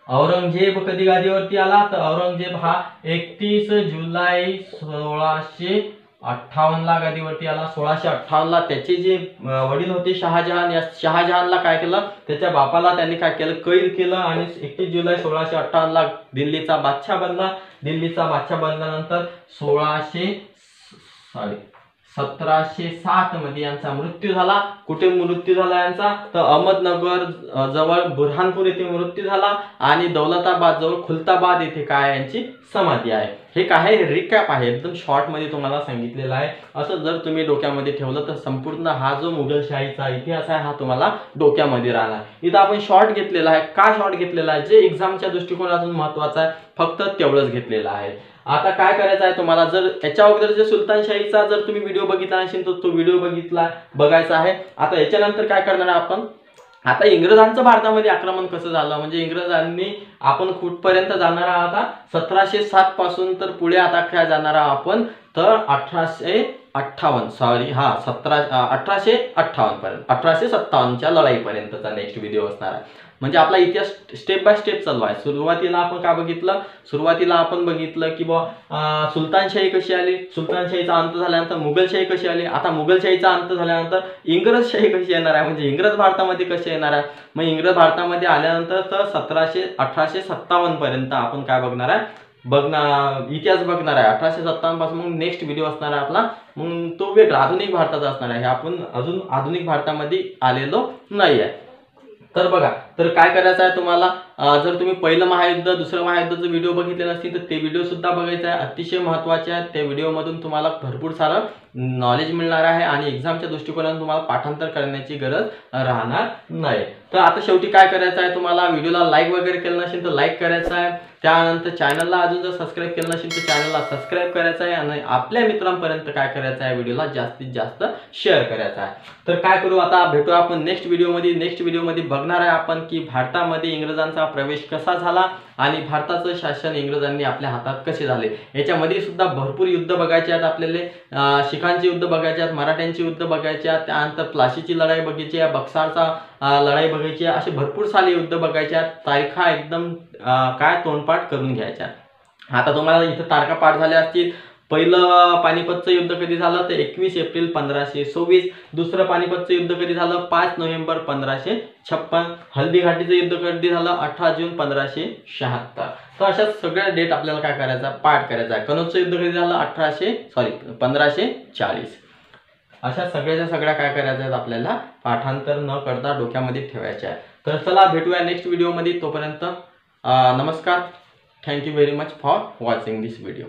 औरंगजेब कधी गादीवरती आला? तर औरंगजेब हा 31 जुलै 1658 ला गादीवरती आला. 1658 ला त्याचे जे वडील होते शहाजहान, या शहाजहानला काय केलं? त्याच्या बापाला त्यांनी काय केलं? कैद केलं आणि 31 जुलै 1658 ला दिल्लीचा बादशाह बनला. दिल्लीचा बादशाह बनल्यानंतर 1707 मध्ये यांचा मृत्यू झाला. कुठे मृत्यू झाला यांचा? तर अहमदनगर जवळ बुरहानपूर येथे मृत्यू झाला आणि दौलताबाद जवळ खुलताबाद येथे काय यांची समाधी आहे. हे काय रिकॅप आहे, एकदम शॉर्ट मध्ये तुम्हाला सांगितलेलं आहे. असं जर तुम्ही डोक्यामध्ये ठेवलं तर संपूर्ण हा जो मुघलशाहीचा इतिहास आहे हा तुम्हाला डोक्यामध्ये राहणार. इथं आपण शॉर्ट घेतलेला आहे. का शॉर्ट घेतलेला आहे? जे एक्झामच्या दृष्टिकोनातून महत्वाचं आहे, फक्त तेवढंच घेतलेलं आहे. आता काय करायचं आहे तुम्हाला? जर याच्या अगोदर जर सुलतानशाहीचा जर तुम्ही व्हिडिओ बघितला नसेल तर तो व्हिडिओ बघायचा आहे. आता याच्यानंतर काय करणार आहे आपण? आता इंग्रजांचं भारतामध्ये आक्रमण कसं झालं, म्हणजे इंग्रजांनी आपण कुठपर्यंत जाणार आहात? आता 1707 पासून तर पुढे आता काय जाणार आहात आपण? तर 1858 पर्यंत, 1857च्या लढाईपर्यंतचा नेक्स्ट व्हिडिओ असणार आहे. म्हणजे आपला इतिहास स्टेप बाय स्टेप चालू आहे. सुरुवातीला आपण काय बघितलं? सुरुवातीला आपण बघितलं की सुलतानशाही कशी आली, सुलतानशाहीचा अंत झाल्यानंतर मुघलशाही कशी आली, आता मुघलशाहीचा अंत झाल्यानंतर इंग्रजशाही कशी येणार आहे, म्हणजे इंग्रज भारतामध्ये कशी येणार आहे. मग इंग्रज भारतामध्ये आल्यानंतर तर 1857 पर्यंत आपण काय बघणार आहे? इतिहास बघणार आहे. 1857 पासून मग नेक्स्ट व्हिडिओ असणार आहे आपला, मग तो वेगळा आधुनिक भारताचा असणार आहे. आपण अजून आधुनिक भारतामध्ये आलेलो नाही आहे. तर बघा, तर काय करायचं आहे तुम्हाला? जर तुम्ही पहिलं महायुद्ध, दुसरं महायुद्धाचं व्हिडिओ बघितले नसतील तर ते व्हिडिओ सुद्धा बघायचा आहे. अतिशय महत्त्वाचे आहे. त्या व्हिडिओमधून तुम्हाला भरपूर सारं नॉलेज मिळणार आहे आणि एक्झामच्या दृष्टिकोनातून तुम्हाला पाठांतर करण्याची गरज राहणार नाही. तर आता शेवटी काय करायचं आहे तुम्हाला? व्हिडिओला लाईक वगैरे केलं नसेल तर लाईक करायचं आहे. त्यानंतर चॅनलला अजून जर सबस्क्राईब केलं नसेल तर चॅनलला सबस्क्राईब करायचं आहे आणि आपल्या मित्रांपर्यंत काय करायचं आहे? व्हिडिओला जास्तीत जास्त शेअर करायचा आहे. तर काय करू आता? भेटू आपण नेक्स्ट व्हिडिओमध्ये. नेक्स्ट व्हिडिओमध्ये बघणार आहे आपण की भारतामध्ये इंग्रजांचा प्रवेश कसा झाला आणि भारताचं शासन इंग्रजांनी आपल्या हातात कसे झाले. याच्यामध्ये सुद्धा भरपूर युद्ध बघायचे आहेत आपल्याला. शिखांचे युद्ध बघायचे आहेत, मराठ्यांचे युद्ध बघायचे आहेत, त्यानंतर प्लासीची लढाई बघायची आहे, बक्सारचा लढाई बघायची आहे. असे भरपूर सारे युद्ध बघायचे आहेत. तारखा एकदम काय तोंडपाठ करून घ्यायच्या. आता तुम्हाला इथं तारखा पाठ झाल्या असतील. पहिलं पानिपतचं युद्ध कधी झालं? तर 21 एप्रिल 1526. दुसरं पानिपतचं युद्ध कधी झालं? 5 नोव्हेंबर 1556. हल्दीघाटीचं युद्ध कधी झालं? 18 जून 1576. तर अशा सगळ्या डेट आपल्याला काय करायचा? पाठ करायचा आहे. कनौजचं युद्ध कधी झालं? 1540. अशा सगळ्या काय करायचं आहे आपल्याला? पाठांतर न करता डोक्यामध्ये ठेवायचे आहे. तर चला भेटूया नेक्स्ट व्हिडिओमध्ये. तोपर्यंत नमस्कार. Thank you very much for watching this video.